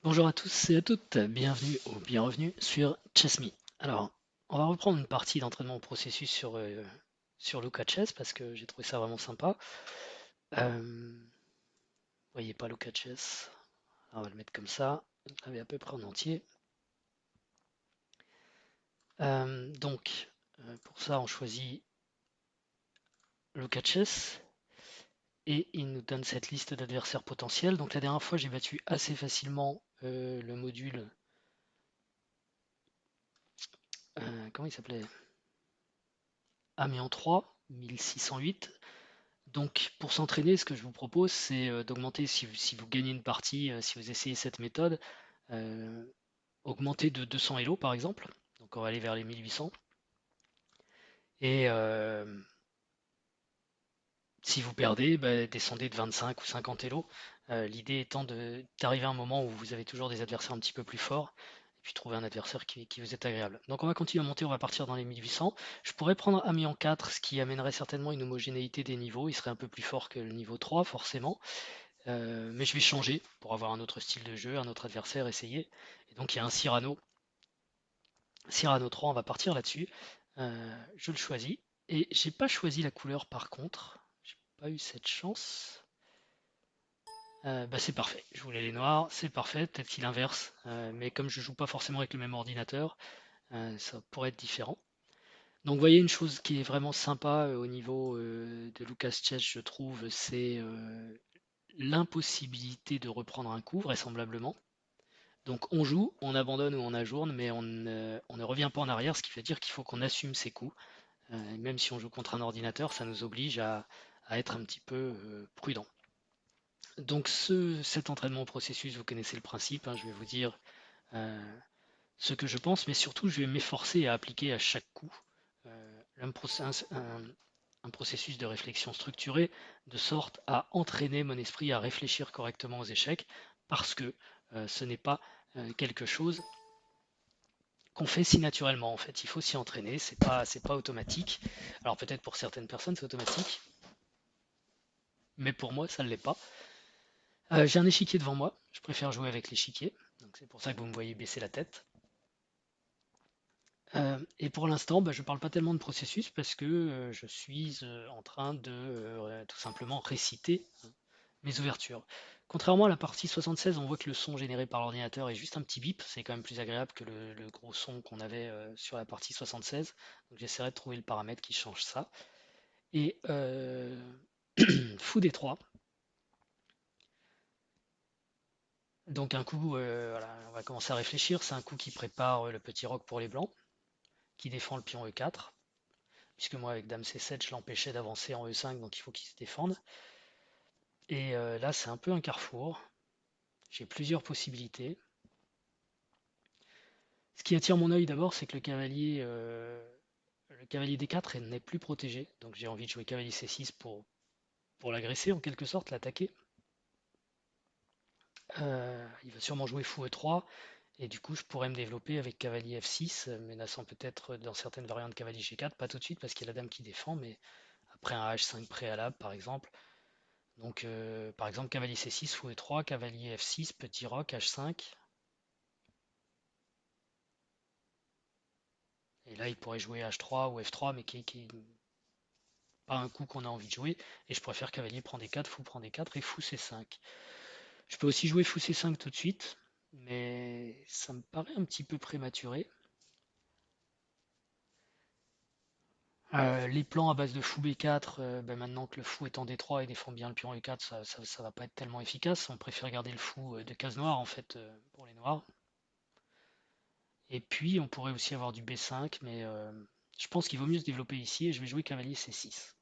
Bonjour à tous et à toutes, bienvenue ou bienvenue sur Chess.me. Alors, on va reprendre une partie d'entraînement au processus sur Luca Chess parce que j'ai trouvé ça vraiment sympa. Vous voyez pas Luca Chess, on va le mettre comme ça, vous l'avez à peu près en entier. Pour ça, on choisit Luca Chess et il nous donne cette liste d'adversaires potentiels. Donc la dernière fois, j'ai battu assez facilement le module, comment il s'appelait? Amiens 3, 1608. Donc, pour s'entraîner, ce que je vous propose, c'est d'augmenter, si vous gagnez une partie, si vous essayez cette méthode, euh, augmenter de 200 Elo par exemple. Donc, on va aller vers les 1800. Et si vous perdez, bah, descendez de 25 ou 50 Elo. L'idée étant d'arriver à un moment où vous avez toujours des adversaires un petit peu plus forts, et puis trouver un adversaire qui vous est agréable. Donc, on va continuer à monter, on va partir dans les 1800. Je pourrais prendre Ami en 4, ce qui amènerait certainement une homogénéité des niveaux. Il serait un peu plus fort que le niveau 3, forcément. Mais je vais changer pour avoir un autre style de jeu, un autre adversaire, essayer. Et donc il y a un Cyrano. Cyrano 3, on va partir là-dessus. Je le choisis. Et j'ai pas choisi la couleur par contre. J'ai pas eu cette chance. Bah c'est parfait. Je voulais les noirs, c'est parfait. Peut-être qu'il inverse. Mais comme je joue pas forcément avec le même ordinateur, ça pourrait être différent. Donc vous voyez une chose qui est vraiment sympa au niveau de Lucas Chess, je trouve, c'est l'impossibilité de reprendre un coup, vraisemblablement. Donc on joue, on abandonne ou on ajourne, mais on ne revient pas en arrière, ce qui veut dire qu'il faut qu'on assume ses coups. Et même si on joue contre un ordinateur, ça nous oblige à être un petit peu prudent. Donc cet entraînement au processus, vous connaissez le principe, hein, je vais vous dire euh, ce que je pense, mais surtout je vais m'efforcer à appliquer à chaque coup un processus de réflexion structuré, de sorte à entraîner mon esprit à réfléchir correctement aux échecs, parce que ce n'est pas quelque chose qu'on fait si naturellement en fait. Il faut s'y entraîner, c'est pas automatique. Alors peut-être pour certaines personnes c'est automatique, mais pour moi ça ne l'est pas. J'ai un échiquier devant moi, je préfère jouer avec l'échiquier, donc c'est pour ça que vous me voyez baisser la tête. Et pour l'instant, bah, je ne parle pas tellement de processus parce que je suis en train de tout simplement réciter mes ouvertures. Contrairement à la partie 76, on voit que le son généré par l'ordinateur est juste un petit bip, c'est quand même plus agréable que le gros son qu'on avait sur la partie 76. Donc j'essaierai de trouver le paramètre qui change ça. Et fou des 3. Donc un coup, voilà, on va commencer à réfléchir. C'est un coup qui prépare le petit roc pour les blancs, qui défend le pion E4. Puisque moi avec Dame C7, je l'empêchais d'avancer en E5, donc il faut qu'il se défende. Et là, c'est un peu un carrefour. J'ai plusieurs possibilités. Ce qui attire mon œil d'abord, c'est que le cavalier D4 n'est plus protégé. Donc j'ai envie de jouer cavalier C6 pour l'agresser en quelque sorte, l'attaquer. Il va sûrement jouer fou E3. Et du coup, je pourrais me développer avec cavalier F6, menaçant peut-être dans certaines variantes cavalier G4, pas tout de suite parce qu'il y a la dame qui défend, mais après un H5 préalable par exemple. Donc par exemple cavalier C6, fou E3, cavalier F6, petit roc, H5. Et là, il pourrait jouer H3 ou F3, mais qui est pas un coup qu'on a envie de jouer. Et je préfère cavalier prend D4, fou prend D4 et fou C5. Je peux aussi jouer fou C5 tout de suite, mais ça me paraît un petit peu prématuré. Les plans à base de fou B4, ben maintenant que le fou est en D3 et défend bien le pion E4, ça va pas être tellement efficace. On préfère garder le fou de case noire en fait pour les noirs. Et puis on pourrait aussi avoir du B5, mais je pense qu'il vaut mieux se développer ici et je vais jouer cavalier C6.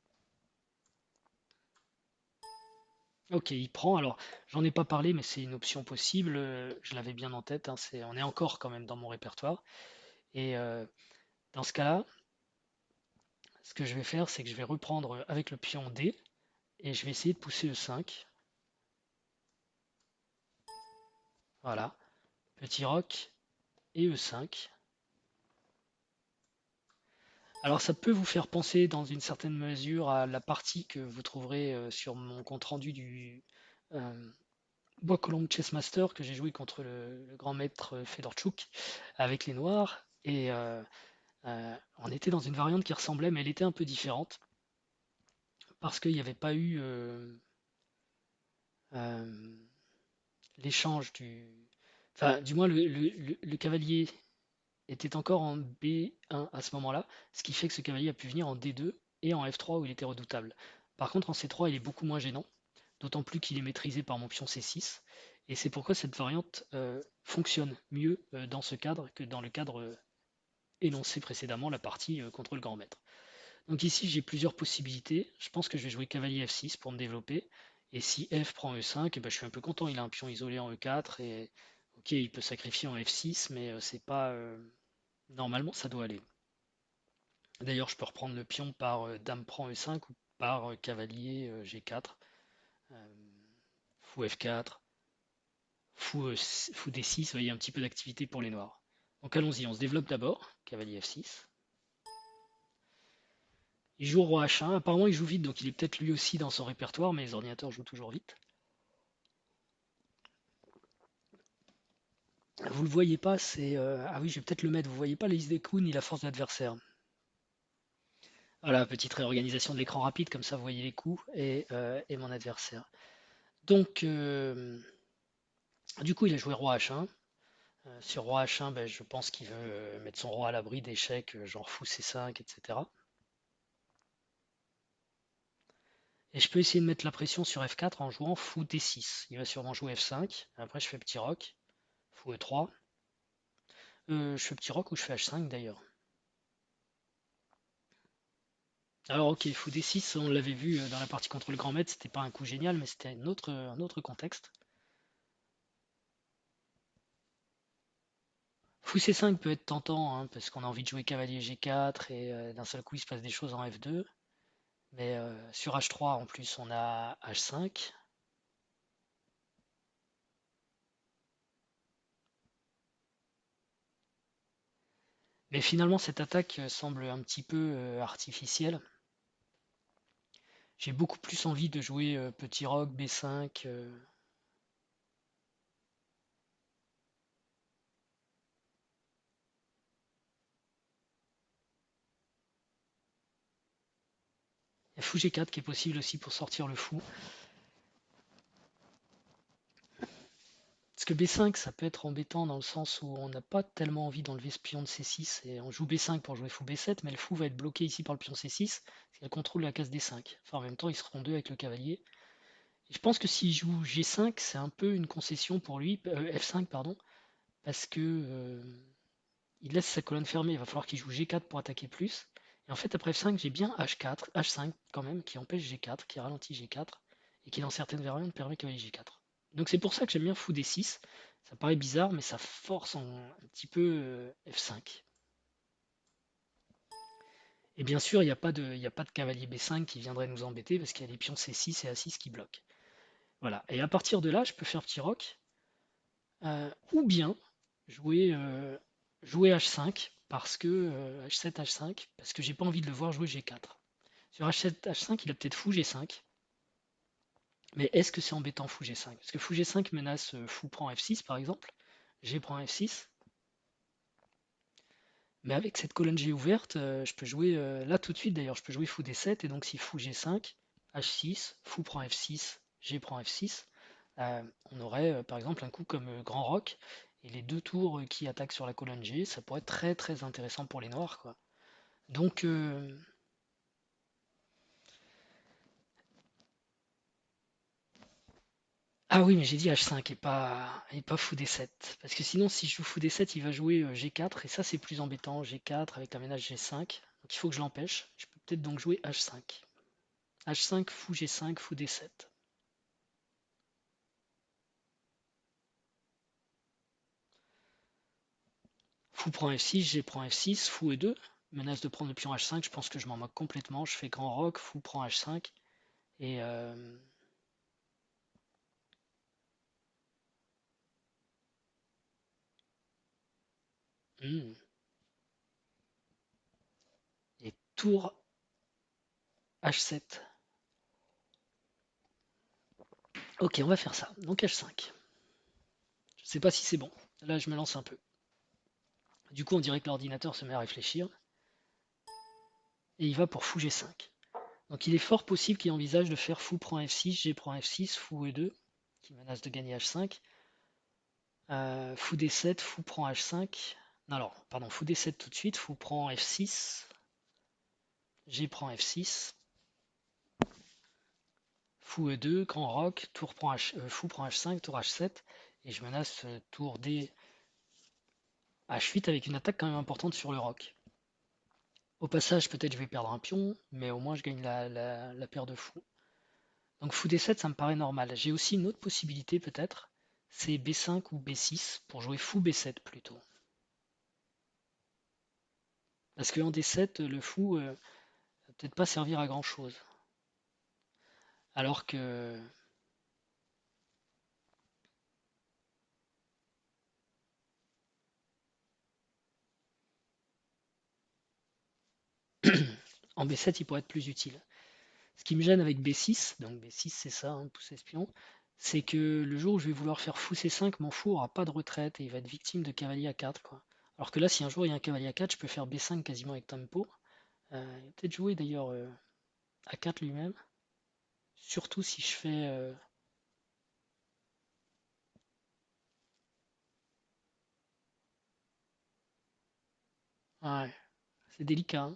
Ok, il prend. Alors, j'en ai pas parlé, mais c'est une option possible. Je l'avais bien en tête, hein, on est encore quand même dans mon répertoire. Et dans ce cas-là, ce que je vais faire, c'est que je vais reprendre avec le pion D et je vais essayer de pousser E5. Voilà, petit roc et E5. Alors, ça peut vous faire penser dans une certaine mesure à la partie que vous trouverez sur mon compte rendu euh, Bois-Colombes Chessmaster que j'ai joué contre le grand maître Fedorchuk avec les noirs. Et on était dans une variante qui ressemblait, mais elle était un peu différente parce qu'il n'y avait pas eu euh, l'échange du. Enfin, du moins, le cavalier était encore en B1 à ce moment-là, ce qui fait que ce cavalier a pu venir en D2 et en F3 où il était redoutable. Par contre, en C3, il est beaucoup moins gênant, d'autant plus qu'il est maîtrisé par mon pion C6. Et c'est pourquoi cette variante fonctionne mieux dans ce cadre que dans le cadre énoncé précédemment, la partie contre le grand maître. Donc ici, j'ai plusieurs possibilités. Je pense que je vais jouer cavalier F6 pour me développer. Et si F prend E5, eh ben, je suis un peu content. Il a un pion isolé en E4 et ok, il peut sacrifier en F6, mais c'est pas. Normalement, ça doit aller. D'ailleurs, je peux reprendre le pion par dame prend E5 ou par cavalier G4, euh, fou F4, fou D6. Vous voyez, un petit peu d'activité pour les noirs. Donc allons-y, on se développe d'abord. Cavalier F6. Il joue roi H1. Apparemment, il joue vite, donc il est peut-être lui aussi dans son répertoire, mais les ordinateurs jouent toujours vite. Vous le voyez pas, c'est. Ah oui, je vais peut-être le mettre. Vous voyez pas l'Ace des Queens ni la force de l'adversaire. Voilà, petite réorganisation de l'écran rapide, comme ça vous voyez les coups et mon adversaire. Donc, du coup, il a joué roi H1. Sur roi H1, ben, je pense qu'il veut mettre son roi à l'abri d'échecs, genre fou C5, etc. Et je peux essayer de mettre la pression sur F4 en jouant fou D6. Il va sûrement jouer F5. Après, je fais petit roc, fou E3. Je fais petit roc ou je fais H5 d'ailleurs. Alors ok, fou D6, on l'avait vu dans la partie contre le grand maître, c'était pas un coup génial, mais c'était un autre contexte. Fou C5 peut être tentant, hein, parce qu'on a envie de jouer cavalier G4 et d'un seul coup il se passe des choses en F2. Mais sur H3 en plus on a H5. Mais finalement cette attaque semble un petit peu artificielle. J'ai beaucoup plus envie de jouer petit roc B5. Il y a fou G4 qui est possible aussi pour sortir le fou. Parce que B5, ça peut être embêtant dans le sens où on n'a pas tellement envie d'enlever ce pion de C6 et on joue B5 pour jouer fou B7, mais le fou va être bloqué ici par le pion C6 parce qu'il contrôle la case D5. Enfin, en même temps, ils seront deux avec le cavalier. Et je pense que s'il joue G5, c'est un peu une concession pour lui, F5, pardon, parce que il laisse sa colonne fermée. Il va falloir qu'il joue G4 pour attaquer plus. Et en fait, après F5, j'ai bien H4, H5 quand même, qui empêche G4, qui ralentit G4, et qui dans certaines variantes permet cavalier G4. Donc c'est pour ça que j'aime bien fou D6. Ça paraît bizarre, mais ça force un petit peu F5. Et bien sûr, il y a pas de cavalier B5 qui viendrait nous embêter parce qu'il y a les pions C6 et A6 qui bloquent. Voilà. Et à partir de là, je peux faire petit roc, ou bien jouer, jouer H5 parce que H7, H5, parce que j'ai pas envie de le voir jouer G4. Sur H7, H5, il a peut-être fou G5, mais est-ce que c'est embêtant fou G5? Parce que fou G5 menace fou prend F6 par exemple, G prend F6, mais avec cette colonne G ouverte, je peux jouer là tout de suite d'ailleurs, je peux jouer fou D7 et donc si fou G5, H6, fou prend F6, G prend F6, on aurait par exemple un coup comme grand roc et les deux tours qui attaquent sur la colonne G, ça pourrait être très très intéressant pour les noirs quoi. Donc ah oui mais j'ai dit H5 et pas fou D7 parce que sinon si je joue fou D7 il va jouer G4 et ça c'est plus embêtant G4 avec un ménage G5 donc il faut que je l'empêche. Je peux peut-être donc jouer H5. H5, fou G5, fou D7. Fou prend F6, G prend F6, fou E2. Menace de prendre le pion H5, je pense que je m'en moque complètement. Je fais grand roc, fou prend H5. Et, hmm, et tour H7. Ok, on va faire ça. Donc H5. Je sais pas si c'est bon. Là, je me lance un peu. Du coup, on dirait que l'ordinateur se met à réfléchir et il va pour fou G5. Donc il est fort possible qu'il envisage de faire fou prend F6, G prend F6, fou E2, qui menace de gagner H5. Fou D7, fou prend H5. Non, alors, pardon, fou D7 tout de suite, fou prend F6, G prend F6, fou E2, grand roc, fou prend H5, tour H7, et je menace tour D H8 avec une attaque quand même importante sur le roc. Au passage, peut-être je vais perdre un pion, mais au moins je gagne la paire de fous. Donc fou D7, ça me paraît normal. J'ai aussi une autre possibilité peut-être, c'est B5 ou B6 pour jouer fou B7 plutôt. Parce que en D7, le fou va peut-être pas servir à grand chose. Alors que en B7, il pourrait être plus utile. Ce qui me gêne avec B6, donc B6 c'est ça, hein, pouce espion, c'est que le jour où je vais vouloir faire fou C5, mon fou aura pas de retraite et il va être victime de cavalier A4, quoi. Alors que là, si un jour il y a un cavalier A4, je peux faire B5 quasiment avec tempo. Il va peut-être jouer d'ailleurs A4 lui-même. Surtout si je fais. Ouais, c'est délicat, hein.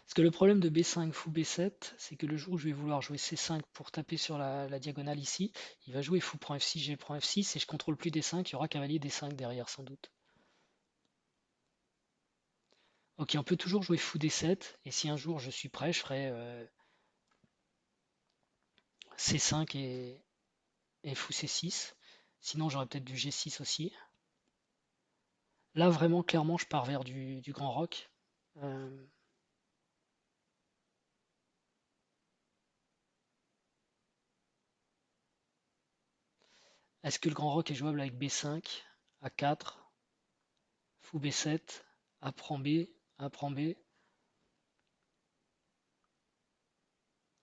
Parce que le problème de B5 fou B7, c'est que le jour où je vais vouloir jouer C5 pour taper sur la diagonale ici, il va jouer fou prend F6, G prend F6 et je contrôle plus D5, il y aura cavalier D5 derrière sans doute. Ok, on peut toujours jouer fou D7 et si un jour je suis prêt, je ferai C5 et fou C6. Sinon j'aurais peut-être du G6 aussi. Là vraiment clairement je pars vers du grand roc. Euh, Est-ce que le grand roc est jouable avec B5, A4, fou B7, A prend B, A prend B,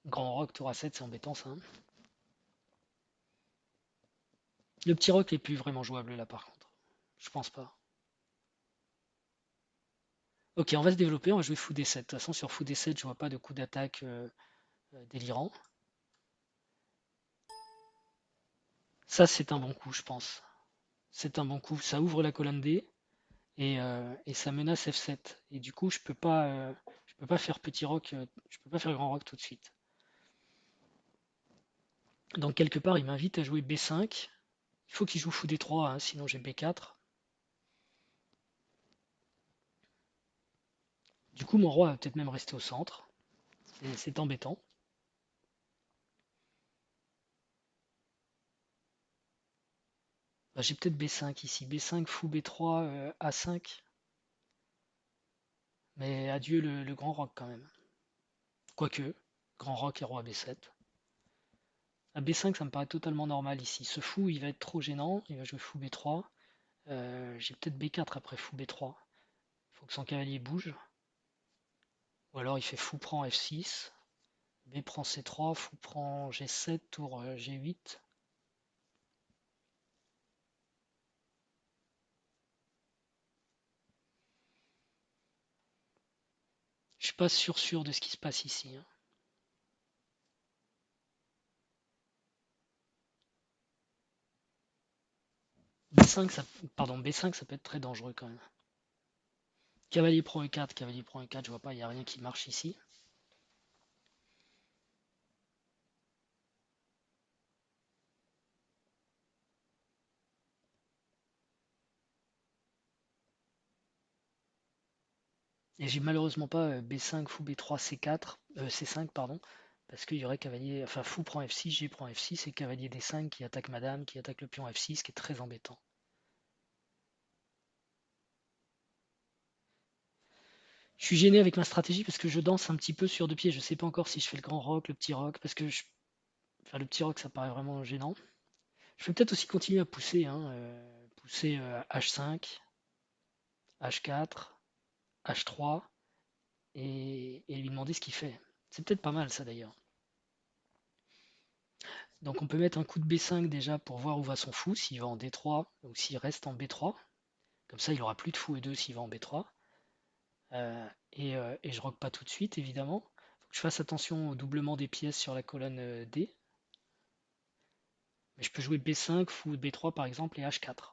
grand roc, tour A7, c'est embêtant ça, hein. Le petit roc est plus vraiment jouable là par contre. Je pense pas. Ok, on va se développer, on va jouer fou D7. De toute façon sur fou D7, je vois pas de coup d'attaque délirant. Ça c'est un bon coup, je pense. C'est un bon coup. Ça ouvre la colonne D et ça menace F7. Et du coup, je peux pas faire petit roc, je peux pas faire grand roc tout de suite. Donc quelque part, il m'invite à jouer B5. Il faut qu'il joue fou D3, hein, sinon j'ai B4. Du coup, mon roi va peut-être même rester au centre. C'est embêtant. Bah, j'ai peut-être B5 ici. B5, fou B3, A5. Mais adieu le grand roc quand même. Quoique, grand roc et roi B7. À B5, ça me paraît totalement normal ici. Ce fou, il va être trop gênant. Il va jouer fou B3. J'ai peut-être B4 après fou B3. Il faut que son cavalier bouge. Ou alors il fait fou prend F6. B prend C3. Fou prend G7. Tour G8. Je suis pas sûr de ce qui se passe ici, hein. B5, pardon, B5, ça peut être très dangereux quand même. Cavalier prend E4, cavalier prend E4, je vois pas, il n'y a rien qui marche ici. Et j'ai malheureusement pas B5, fou B3, C4, C5, pardon, parce qu'il y aurait cavalier, enfin fou prend F6, G prend F6 et cavalier D5 qui attaque madame, qui attaque le pion F6, qui est très embêtant. Je suis gêné avec ma stratégie parce que je danse un petit peu sur deux pieds. Je sais pas encore si je fais le grand roc, le petit roc, parce que enfin, le petit roc ça paraît vraiment gênant. Je vais peut-être aussi continuer à pousser, hein, pousser H5. H4, H3, et lui demander ce qu'il fait. C'est peut-être pas mal ça d'ailleurs. Donc on peut mettre un coup de B5 déjà pour voir où va son fou, s'il va en D3 ou s'il reste en B3. Comme ça, il aura plus de fou E2 s'il va en B3. Et je roque pas tout de suite, évidemment. Faut que je fasse attention au doublement des pièces sur la colonne D. Mais je peux jouer B5, fou B3 par exemple, et H4.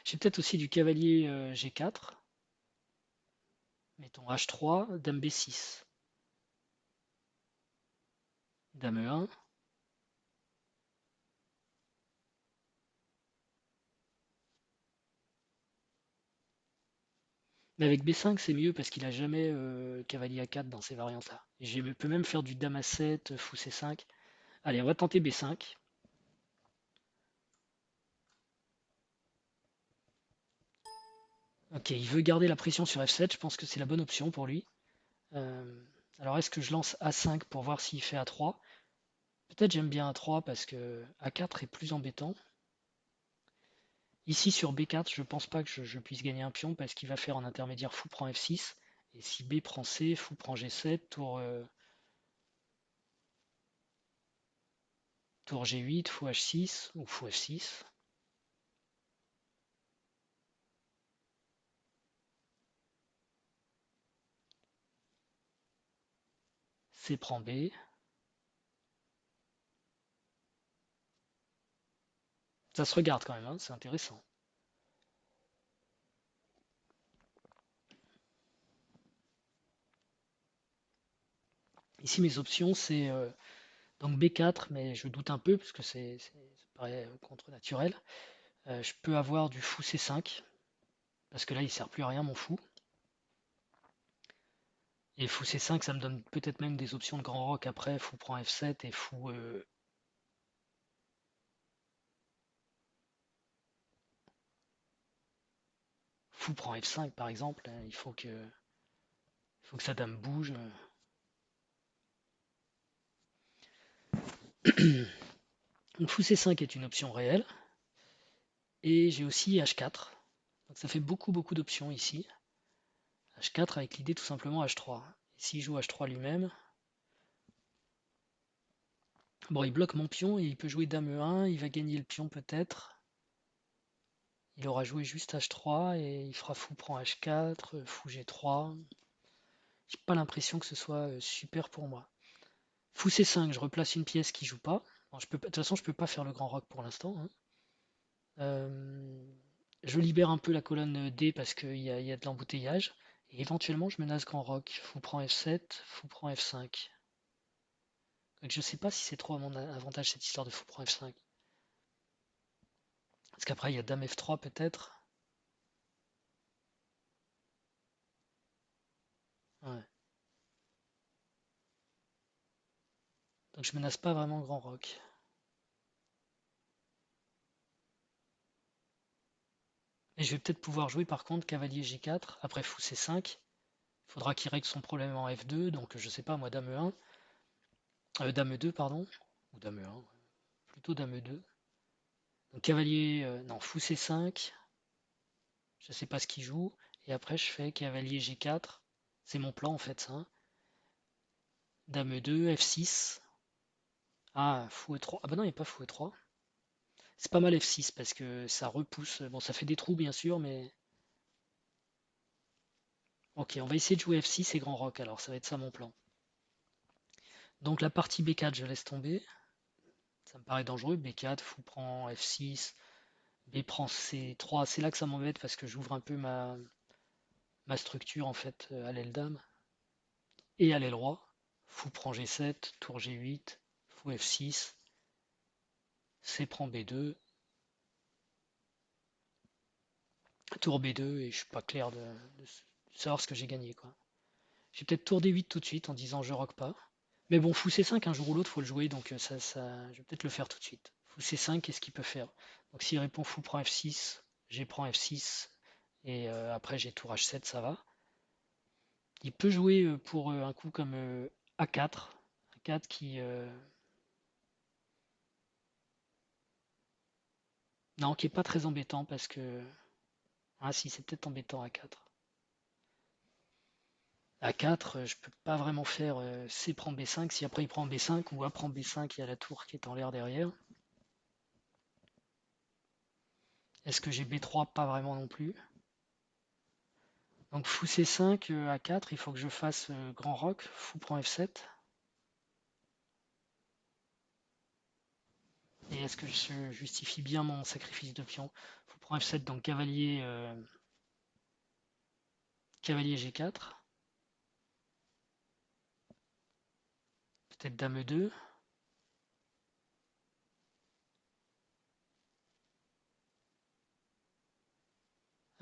J'ai peut-être aussi du cavalier G4. Mettons H3, dame B6. Dame E1. Mais avec B5, c'est mieux parce qu'il a jamais cavalier A4 dans ces variantes-là. Et je peux même faire du dame A7, fou C5. Allez, on va tenter B5. Ok, il veut garder la pression sur F7, je pense que c'est la bonne option pour lui. Euh, alors est-ce que je lance A5 pour voir s'il fait A3? Peut-être j'aime bien A3 parce que A4 est plus embêtant. Ici sur B4, je pense pas que je puisse gagner un pion parce qu'il va faire en intermédiaire fou prend F6. Et si B prend C, fou prend G7, tour G8, fou H6 ou fou F6. C prend B. Ça se regarde quand même, hein, c'est intéressant. Ici mes options c'est donc B4, mais je doute un peu parce que ça paraît contre-naturel. Je peux avoir du fou C5, parce que là il sert plus à rien mon fou. Et fou C5, ça me donne peut-être même des options de grand rock après, fou prend F7 et fou prend F5 par exemple. Il faut que sa dame bouge. Donc fou C5 est une option réelle. Et j'ai aussi H4. Donc ça fait beaucoup beaucoup d'options ici. H4 avec l'idée tout simplement H3. Et s'il joue H3 lui-même, bon il bloque mon pion et il peut jouer dame E1, il va gagner le pion peut-être. Il aura joué juste H3 et il fera fou prend H4, fou G3. J'ai pas l'impression que ce soit super pour moi. Fou C5, je replace une pièce qui joue pas. Bon, de toute façon, je peux pas faire le grand rock pour l'instant, hein. Euh, je libère un peu la colonne D parce qu'il y a de l'embouteillage. Et éventuellement, je menace grand rock. Fou prend F7, fou prend F5. Donc, je sais pas si c'est trop à mon avantage cette histoire de fou prend F5. Parce qu'après, il y a dame F3 peut-être. Ouais. Donc, je menace pas vraiment grand rock. Et je vais peut-être pouvoir jouer par contre cavalier G4 après fou C5. Il faudra qu'il règle son problème en F2, donc je sais pas moi, dame E1, dame E2 pardon, ou dame E1, ouais. Plutôt dame E2. Donc cavalier, non, fou C5, je sais pas ce qu'il joue, et après je fais cavalier G4, c'est mon plan en fait ça, hein. Dame E2, F6, ah, fou E3, ah bah non il n'y a pas fou E3, c'est pas mal F6 parce que ça repousse, bon ça fait des trous bien sûr, mais ok, on va essayer de jouer F6 et grand rock alors, ça va être ça mon plan. Donc la partie B4 je laisse tomber, ça me paraît dangereux, B4, fou prend F6, B prend C3, c'est là que ça m'embête parce que j'ouvre un peu ma structure en fait à l'aile dame et à l'aile roi. Fou prend G7, tour G8, fou F6, C prend B2, tour B2 et je suis pas clair de savoir ce que j'ai gagné quoi. J'ai peut-être tour D8 tout de suite en disant je rock pas. Mais bon, fou C5 un jour ou l'autre faut le jouer donc je vais peut-être le faire tout de suite. Fou C5, qu'est-ce qu'il peut faire? Donc s'il répond fou prend F6, G prend F6 et après j'ai tour H7, ça va. Il peut jouer pour un coup comme A4. A4 qui... Non, qui est pas très embêtant parce que... Ah si, c'est peut-être embêtant A4. A4, je peux pas vraiment faire C prend B5. Si après il prend B5 ou A prend B5, il y a la tour qui est en l'air derrière. Est-ce que j'ai B3? Pas vraiment non plus. Donc fou C5, A4, il faut que je fasse grand roc. Fou prend F7. Et est-ce que je justifie bien mon sacrifice de pion? Fou prend F7, donc cavalier G4. Peut-être dame E2.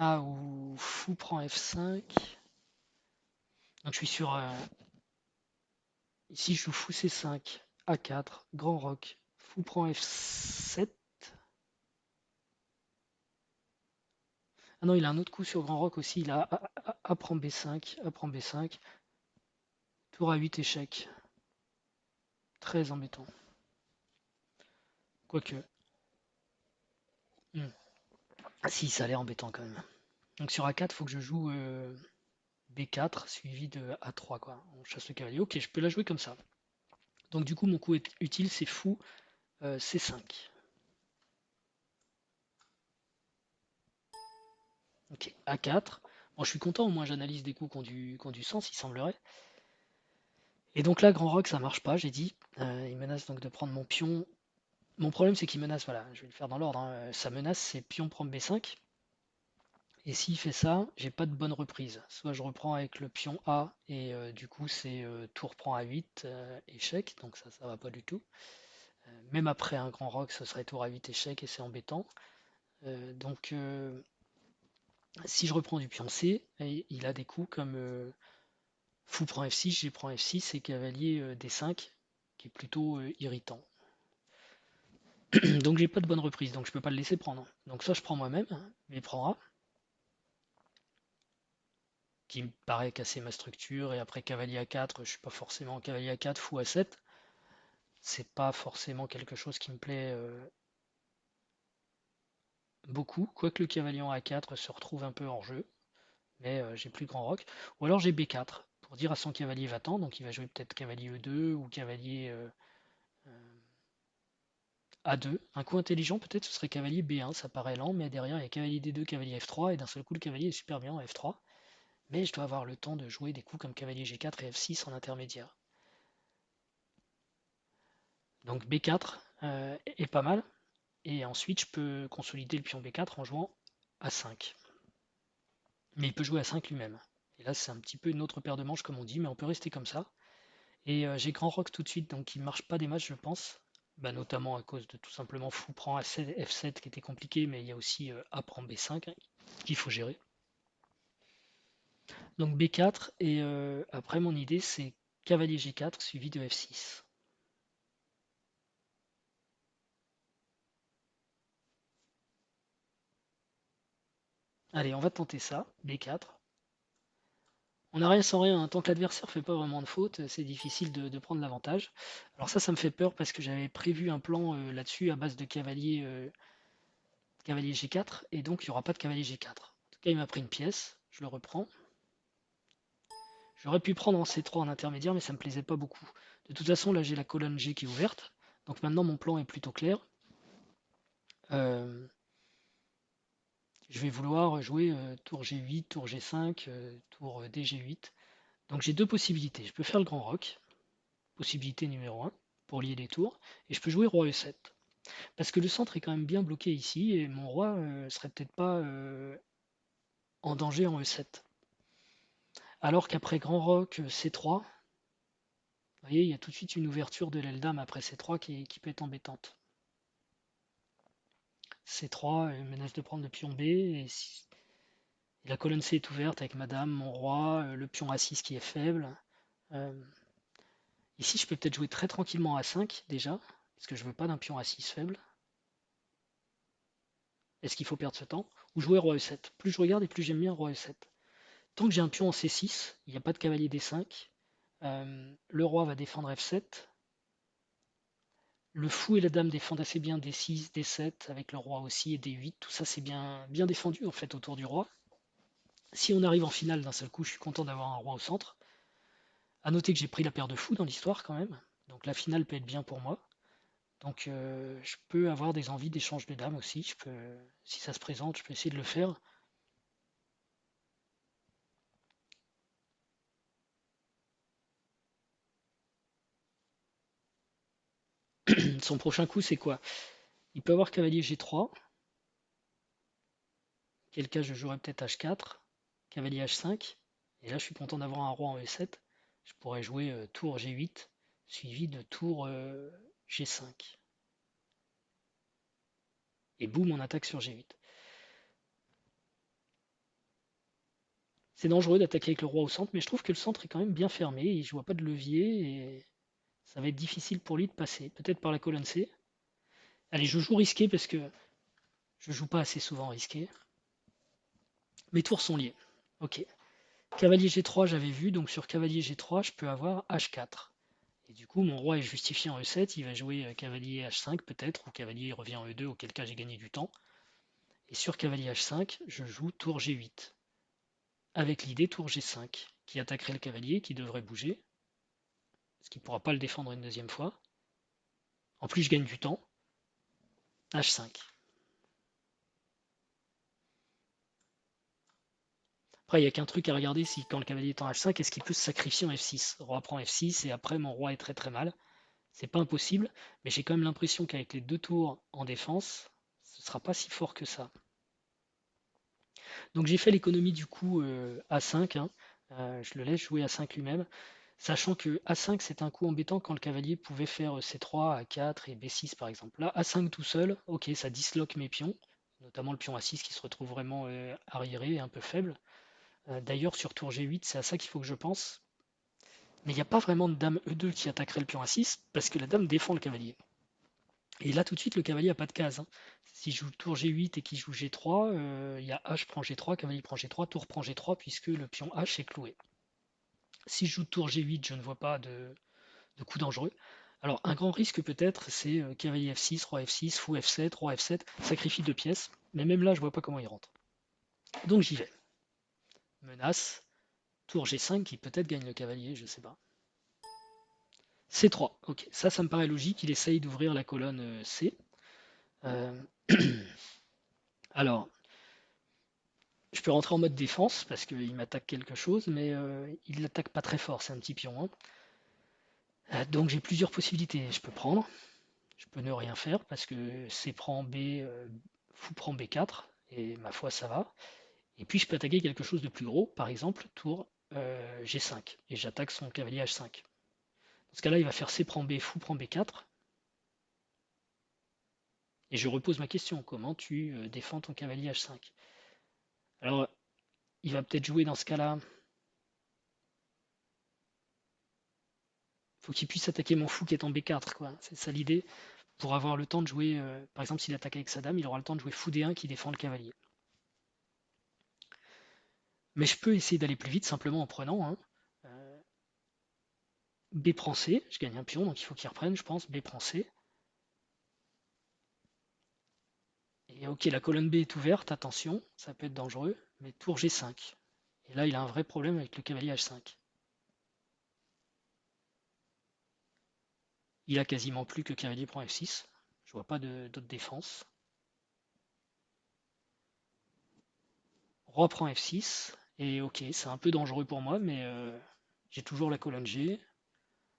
Ah, ou fou prend F5. Donc je suis sur... ici je joue fou C5, A4, grand roc. Fou prend F7. Ah non, il a un autre coup sur grand roc aussi. Il a A prend B5, A prend B5. Tour A8 échec. Très embêtant. Quoique. Hmm. Ah si, ça a l'air embêtant quand même. Donc sur A4, il faut que je joue B4 suivi de A3 quoi. On chasse le cavalier. Ok, je peux la jouer comme ça. Donc du coup, mon coup utile, c'est fou C5. Ok, A4. Bon, je suis content, au moins j'analyse des coups qui ont du sens, il semblerait. Et donc là, grand roc, ça marche pas, j'ai dit. Il menace donc de prendre mon pion. Mon problème, c'est qu'il menace, voilà, je vais le faire dans l'ordre, hein. Sa menace, c'est pion prend B5. Et s'il fait ça, j'ai pas de bonne reprise. Soit je reprends avec le pion A et du coup c'est tour prend A8, échec, donc ça va pas du tout. Même après un grand roc, ce serait tour A8 échec et c'est embêtant. Donc si je reprends du pion C, il a des coups comme fou prend F6, G prend F6 et cavalier D5 qui est plutôt irritant. Donc j'ai pas de bonne reprise, donc je peux pas le laisser prendre. Donc soit je prends moi-même, mais prend A, qui me paraît casser ma structure, et après cavalier A4, je suis pas forcément cavalier A4, fou A7. C'est pas forcément quelque chose qui me plaît beaucoup, quoique le cavalier en A4 se retrouve un peu hors jeu, mais j'ai plus grand roc. Ou alors j'ai B4, pour dire à son cavalier va-t'en, donc il va jouer peut-être cavalier E2 ou cavalier A2. Un coup intelligent peut-être ce serait cavalier B1, ça paraît lent, mais derrière il y a cavalier D2, cavalier F3, et d'un seul coup le cavalier est super bien en F3. Mais je dois avoir le temps de jouer des coups comme cavalier G4 et F6 en intermédiaire. Donc B4 est pas mal, et ensuite je peux consolider le pion B4 en jouant A5. Mais il peut jouer A5 lui-même. Et là c'est un petit peu une autre paire de manches comme on dit, mais on peut rester comme ça. Et j'ai grand rock tout de suite, donc il ne marche pas des matchs je pense. Bah, notamment à cause de tout simplement fou prend F7 qui était compliqué, mais il y a aussi A prend B5 qu'il faut gérer. Donc B4, et après mon idée c'est cavalier G4 suivi de F6. Allez, on va tenter ça, B4. On n'a rien sans rien, hein. Tant que l'adversaire fait pas vraiment de faute, c'est difficile de prendre l'avantage. Alors ça me fait peur parce que j'avais prévu un plan là-dessus à base de cavalier G4, et donc il n'y aura pas de cavalier G4. En tout cas, il m'a pris une pièce, je le reprends. J'aurais pu prendre en C3 en intermédiaire, mais ça me plaisait pas beaucoup. De toute façon, là j'ai la colonne G qui est ouverte, donc maintenant mon plan est plutôt clair. Euh, je vais vouloir jouer tour G8, tour G5, tour DG8. Donc j'ai deux possibilités. Je peux faire le grand roc, possibilité numéro un, pour lier les tours, et je peux jouer roi E7. Parce que le centre est quand même bien bloqué ici, et mon roi serait peut-être pas en danger en E7. Alors qu'après grand roc C3, vous voyez, il y a tout de suite une ouverture de l'aile dame après C3 qui peut être embêtante. C3, menace de prendre le pion B, et la colonne C est ouverte avec madame, mon roi, le pion A6 qui est faible. Euh, Ici, je peux peut-être jouer très tranquillement A5 déjà, parce que je veux pas d'un pion A6 faible. Est-ce qu'il faut perdre ce temps? Ou jouer roi E7? Plus je regarde et plus j'aime bien roi E7. Tant que j'ai un pion en C6, il n'y a pas de cavalier D5. Le roi va défendre F7. Le fou et la dame défendent assez bien D6, D7, avec le roi aussi et D8. Tout ça, c'est bien, bien défendu en fait autour du roi. Si on arrive en finale d'un seul coup, je suis content d'avoir un roi au centre. À noter que j'ai pris la paire de fous dans l'histoire quand même. Donc la finale peut être bien pour moi. Donc je peux avoir des envies d'échange de dames aussi. Si ça se présente, je peux essayer de le faire. Son prochain coup, c'est quoi? Il peut avoir cavalier G3, quel cas je jouerais peut-être H4, cavalier H5, et là je suis content d'avoir un roi en E7. Je pourrais jouer tour G8, suivi de tour G5. Et boum, on attaque sur G8. C'est dangereux d'attaquer avec le roi au centre, mais je trouve que le centre est quand même bien fermé, et je vois pas de levier, et ça va être difficile pour lui de passer. Peut-être par la colonne C. Allez, je joue risqué parce que je joue pas assez souvent risqué. Mes tours sont liés. Ok. Cavalier G3, j'avais vu, donc sur cavalier G3, je peux avoir H4. Et du coup, mon roi est justifié en E7, il va jouer cavalier H5 peut-être, ou cavalier revient en E2, auquel cas j'ai gagné du temps. Et sur cavalier H5, je joue tour G8, avec l'idée tour G5, qui attaquerait le cavalier, qui devrait bouger, parce qu'il ne pourra pas le défendre une deuxième fois. En plus, je gagne du temps. H5. Après, il n'y a qu'un truc à regarder, si quand le cavalier est en H5, est-ce qu'il peut se sacrifier en F6? Roi prend F6, et après, mon roi est très très mal. C'est pas impossible, mais j'ai quand même l'impression qu'avec les deux tours en défense, ce sera pas si fort que ça. Donc j'ai fait l'économie du coup A5, hein. Je le laisse jouer A5 lui-même, sachant que A5 c'est un coup embêtant quand le cavalier pouvait faire C3, A4 et B6 par exemple. Là, A5 tout seul, ok, ça disloque mes pions, notamment le pion A6 qui se retrouve vraiment arriéré et un peu faible. D'ailleurs, sur tour G8, c'est à ça qu'il faut que je pense. Mais il n'y a pas vraiment de dame E2 qui attaquerait le pion A6, parce que la dame défend le cavalier. Et là, tout de suite, le cavalier n'a pas de case, hein. Si je joue tour G8 et qu'il joue G3, il y a H prend G3, cavalier prend G3, tour prend G3, puisque le pion H est cloué. Si je joue tour G8, je ne vois pas de coup dangereux. Alors, un grand risque peut-être, c'est cavalier F6, roi F6, fou F7, roi F7, sacrifie deux pièces. Mais même là, je vois pas comment il rentre. Donc j'y vais. Menace, tour G5 qui peut-être gagne le cavalier, je sais pas. C3, ok, ça me paraît logique, il essaye d'ouvrir la colonne C. Euh, Alors, je peux rentrer en mode défense parce qu'il m'attaque quelque chose, mais il l'attaque pas très fort, c'est un petit pion, hein. Donc j'ai plusieurs possibilités. Je peux prendre, je peux ne rien faire parce que C prend B, fou prend B4, et ma foi ça va. Et puis je peux attaquer quelque chose de plus gros, par exemple tour G5, et j'attaque son cavalier H5. Dans ce cas-là, il va faire C prend B, fou prend B4, et je repose ma question, comment tu défends ton cavalier H5? Alors, il va peut-être jouer dans ce cas-là. Faut qu'il puisse attaquer mon fou qui est en B4, quoi. C'est ça l'idée. Pour avoir le temps de jouer, par exemple, s'il attaque avec sa dame, il aura le temps de jouer fou D1 qui défend le cavalier. Mais je peux essayer d'aller plus vite simplement en prenant, hein. B prend C, je gagne un pion, donc il faut qu'il reprenne, je pense. B prend C. Et ok, la colonne B est ouverte, attention, ça peut être dangereux, mais tour G5. Et là, il a un vrai problème avec le cavalier H5. Il a quasiment plus que cavalier prend F6. Je vois pas d'autre défense. Roi prend F6. Et ok, c'est un peu dangereux pour moi, mais j'ai toujours la colonne G.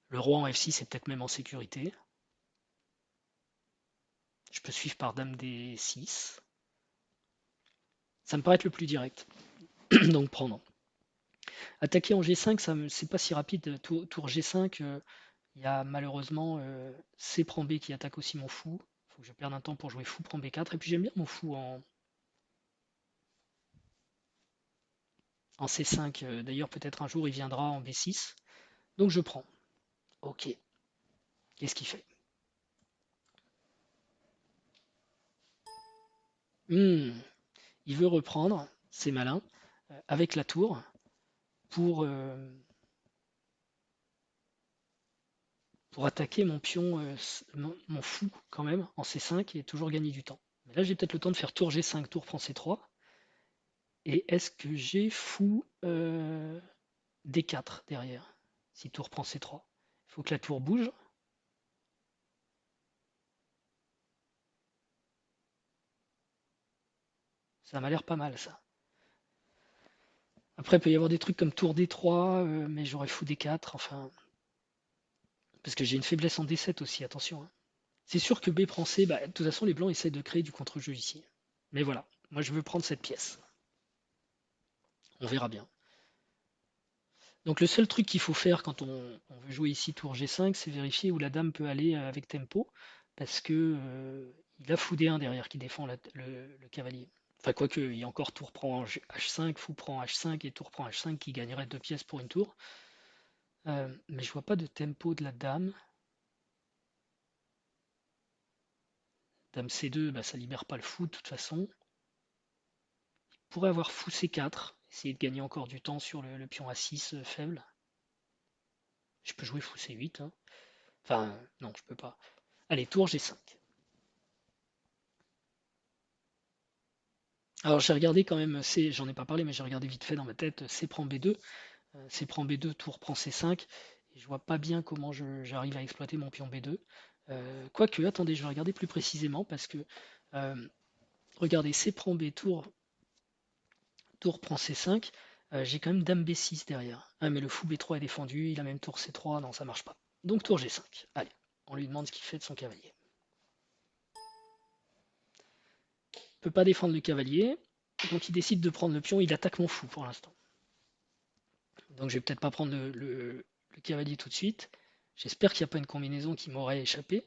Le roi en F6 est peut-être même en sécurité. Je peux suivre par dame D6. Ça me paraît être le plus direct. Donc prendre. Attaquer en G5, c'est pas si rapide. Tour G5, il y a malheureusement C prend B qui attaque aussi mon fou. Il faut que je perde un temps pour jouer fou prend B4. Et puis j'aime bien mon fou en C5. D'ailleurs, peut-être un jour il viendra en B6. Donc je prends. Ok. Qu'est-ce qu'il fait? Hmm, il veut reprendre, c'est malin, avec la tour. pour attaquer mon pion, mon fou quand même, en C5 et toujours gagner du temps. Mais là, j'ai peut-être le temps de faire tour G5, tour prend C3. Et est-ce que j'ai fou D4 derrière? Si tour prend C3. Il faut que la tour bouge. Ça m'a l'air pas mal ça. Après, il peut y avoir des trucs comme tour D3, mais j'aurais fou D4, enfin. Parce que j'ai une faiblesse en D7 aussi, attention, hein. C'est sûr que B prend C, bah, de toute façon, les blancs essaient de créer du contre-jeu ici. Mais voilà, moi je veux prendre cette pièce. On verra bien. Donc le seul truc qu'il faut faire quand on veut jouer ici tour G5, c'est vérifier où la dame peut aller avec tempo, parce que il a fou D1 derrière qui défend le cavalier. Enfin quoique, il y a encore tour prend H5, fou prend H5 et tour prend H5 qui gagnerait 2 pièces pour une tour. Mais je vois pas de tempo de la dame. Dame C2, bah, ça libère pas le fou de toute façon. Il pourrait avoir fou C4, essayer de gagner encore du temps sur le pion A6 faible. Je peux jouer fou C8, hein. Enfin, non, je peux pas. Allez, tour G5. Alors j'ai regardé quand même, j'en ai pas parlé, mais j'ai regardé vite fait dans ma tête, C prend B2, C prend B2, tour prend C5, et je vois pas bien comment j'arrive à exploiter mon pion B2. Quoique, attendez, je vais regarder plus précisément, parce que, regardez, C prend B, tour prend C5, j'ai quand même dame B6 derrière. Ah mais le fou B3 est défendu, il a même tour C3, non ça marche pas. Donc tour G5, allez, on lui demande ce qu'il fait de son cavalier. Il peut pas défendre le cavalier, donc il décide de prendre le pion, il attaque mon fou pour l'instant. Donc je vais peut-être pas prendre le cavalier tout de suite. J'espère qu'il n'y a pas une combinaison qui m'aurait échappé.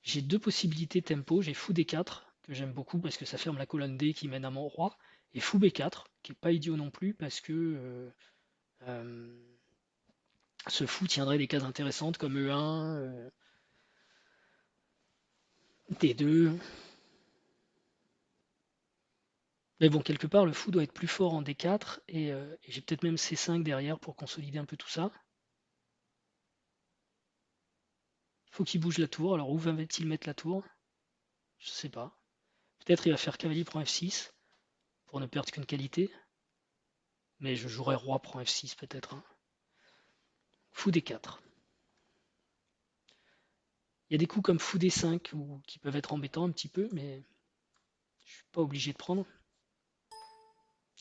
J'ai deux possibilités tempo. J'ai fou D4, que j'aime beaucoup parce que ça ferme la colonne D qui mène à mon roi. Et fou B4, qui est pas idiot non plus parce que euh, ce fou tiendrait des cases intéressantes comme E1, D2. Mais bon, quelque part, le fou doit être plus fort en D4 et j'ai peut-être même C5 derrière pour consolider un peu tout ça. Il faut qu'il bouge la tour. Alors où va-t-il mettre la tour? Je sais pas. Peut-être il va faire cavalier prend F6 pour ne perdre qu'une qualité. Mais je jouerai roi prend F6 peut-être, hein. Fou D4. Il y a des coups comme fou D5 qui peuvent être embêtants un petit peu, mais je suis pas obligé de prendre.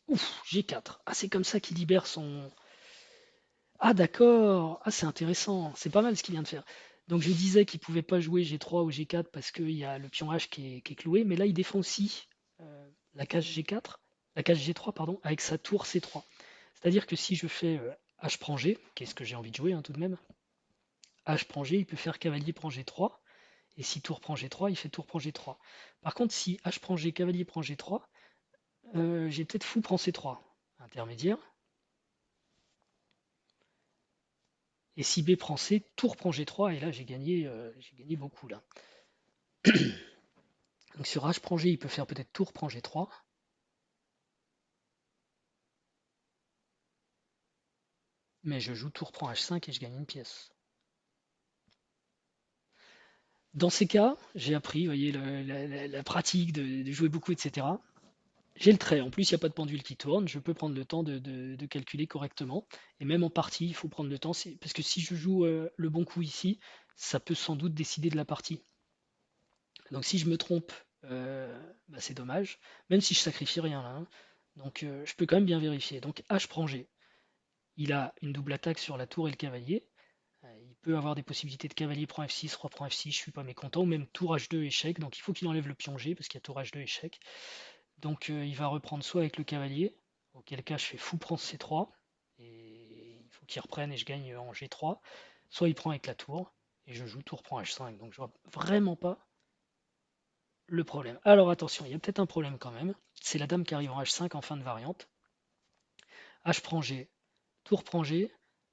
Ouf, G4. Ah, c'est comme ça qu'il libère son. Ah, d'accord. Ah, c'est intéressant. C'est pas mal ce qu'il vient de faire. Donc je disais qu'il pouvait pas jouer G3 ou G4 parce qu'il y a le pion H qui est cloué, mais là il défend aussi la case G4, la case G3, pardon, avec sa tour C3. C'est-à-dire que si je fais H prend G, qu'est-ce que j'ai envie de jouer hein, tout de même, H prend G, il peut faire cavalier prend G3, et si tour prend G3, il fait tour prend G3. Par contre, si H prend G, cavalier prend G3, j'ai peut-être fou prend C3, intermédiaire, et si B prend C, tour prend G3, et là j'ai gagné beaucoup là. Donc sur H prend G, il peut faire peut-être tour prend G3, mais je joue tour prend H5 et je gagne une pièce. Dans ces cas, j'ai appris, vous voyez, la pratique de jouer beaucoup, etc. J'ai le trait, en plus il n'y a pas de pendule qui tourne, je peux prendre le temps de calculer correctement. Et même en partie, il faut prendre le temps, parce que si je joue le bon coup ici, ça peut sans doute décider de la partie. Donc si je me trompe, bah, c'est dommage, même si je sacrifie rien là, hein. Donc je peux quand même bien vérifier. Donc H prend G. Il a une double attaque sur la tour et le cavalier. Il peut avoir des possibilités de cavalier prend F6, roi prend F6, je suis pas mécontent, ou même tour H2 échec. Donc il faut qu'il enlève le pion G parce qu'il y a tour H2 échec. Donc il va reprendre soit avec le cavalier, auquel cas je fais fou prend C3, et il faut qu'il reprenne et je gagne en G3, soit il prend avec la tour, et je joue tour prend H5, donc je vois vraiment pas le problème. Alors attention, il y a peut-être un problème quand même, c'est la dame qui arrive en H5 en fin de variante. H prend G, tour prend H5,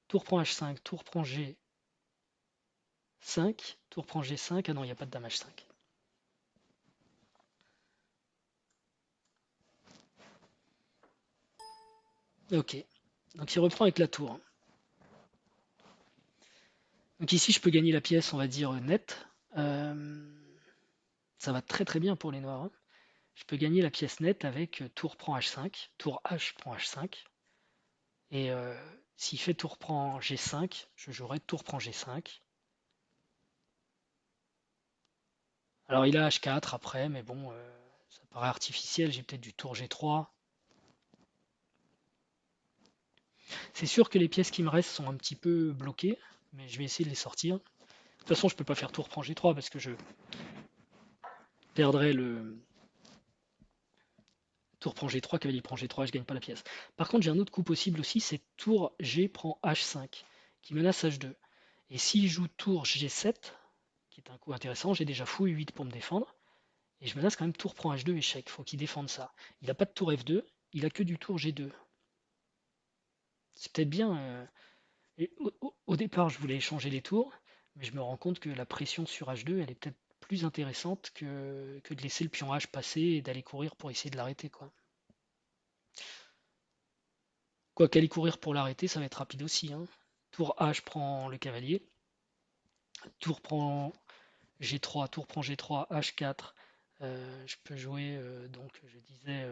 tour prend G5, tour prend G5, ah non, il n'y a pas de dame H5. Ok, Donc il reprend avec la tour. Donc ici, je peux gagner la pièce, on va dire, nette. Euh, Ça va très très bien pour les noirs, hein. Je peux gagner la pièce nette avec tour prend H5, tour H prend H5. Et s'il fait tour prend G5, je jouerai tour prend G5. Alors il a H4 après, mais bon, ça paraît artificiel. J'ai peut-être du tour G3. C'est sûr que les pièces qui me restent sont un petit peu bloquées, mais je vais essayer de les sortir. De toute façon, je peux pas faire tour prend G3 parce que je perdrais le tour prend G3, cavalier prend G3, je gagne pas la pièce. Par contre, j'ai un autre coup possible aussi, c'est tour G prend H5, qui menace H2. Et s'il joue tour G7, qui est un coup intéressant, j'ai déjà fou E8 pour me défendre, et je menace quand même tour prend H2 échec, faut qu'il défende ça. Il n'a pas de tour F2, il a que du tour G2. C'est peut-être bien. Au départ, je voulais échanger les tours, mais je me rends compte que la pression sur H2, elle est peut-être plus intéressante que de laisser le pion H passer et d'aller courir pour essayer de l'arrêter, quoi. Quoi qu'aller courir pour l'arrêter, ça va être rapide aussi, hein. Tour H prend le cavalier, tour prend G3, tour prend G3, H4. Je peux jouer, donc je disais,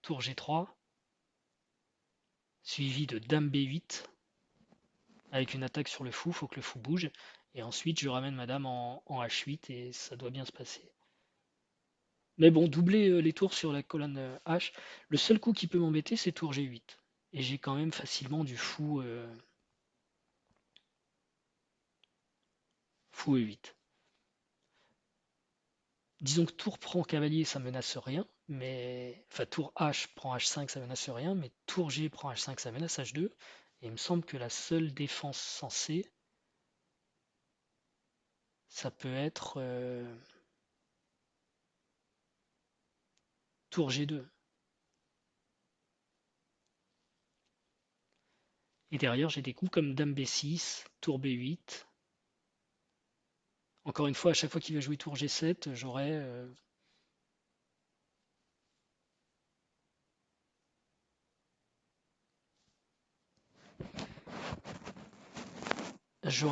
tour G3, suivi de dame B8, avec une attaque sur le fou, faut que le fou bouge. Et ensuite, je ramène ma dame en H8 et ça doit bien se passer. Mais bon, doubler les tours sur la colonne H, le seul coup qui peut m'embêter, c'est tour G8. Et j'ai quand même facilement du fou E8. Disons que tour prend cavalier, ça menace rien, mais enfin tour H prend H5, ça menace rien, mais tour G prend H5, ça menace H2. Et il me semble que la seule défense sensée, ça peut être tour G2. Et derrière, j'ai des coups comme dame B6, tour B8. Encore une fois, à chaque fois qu'il va jouer tour G7, j'aurais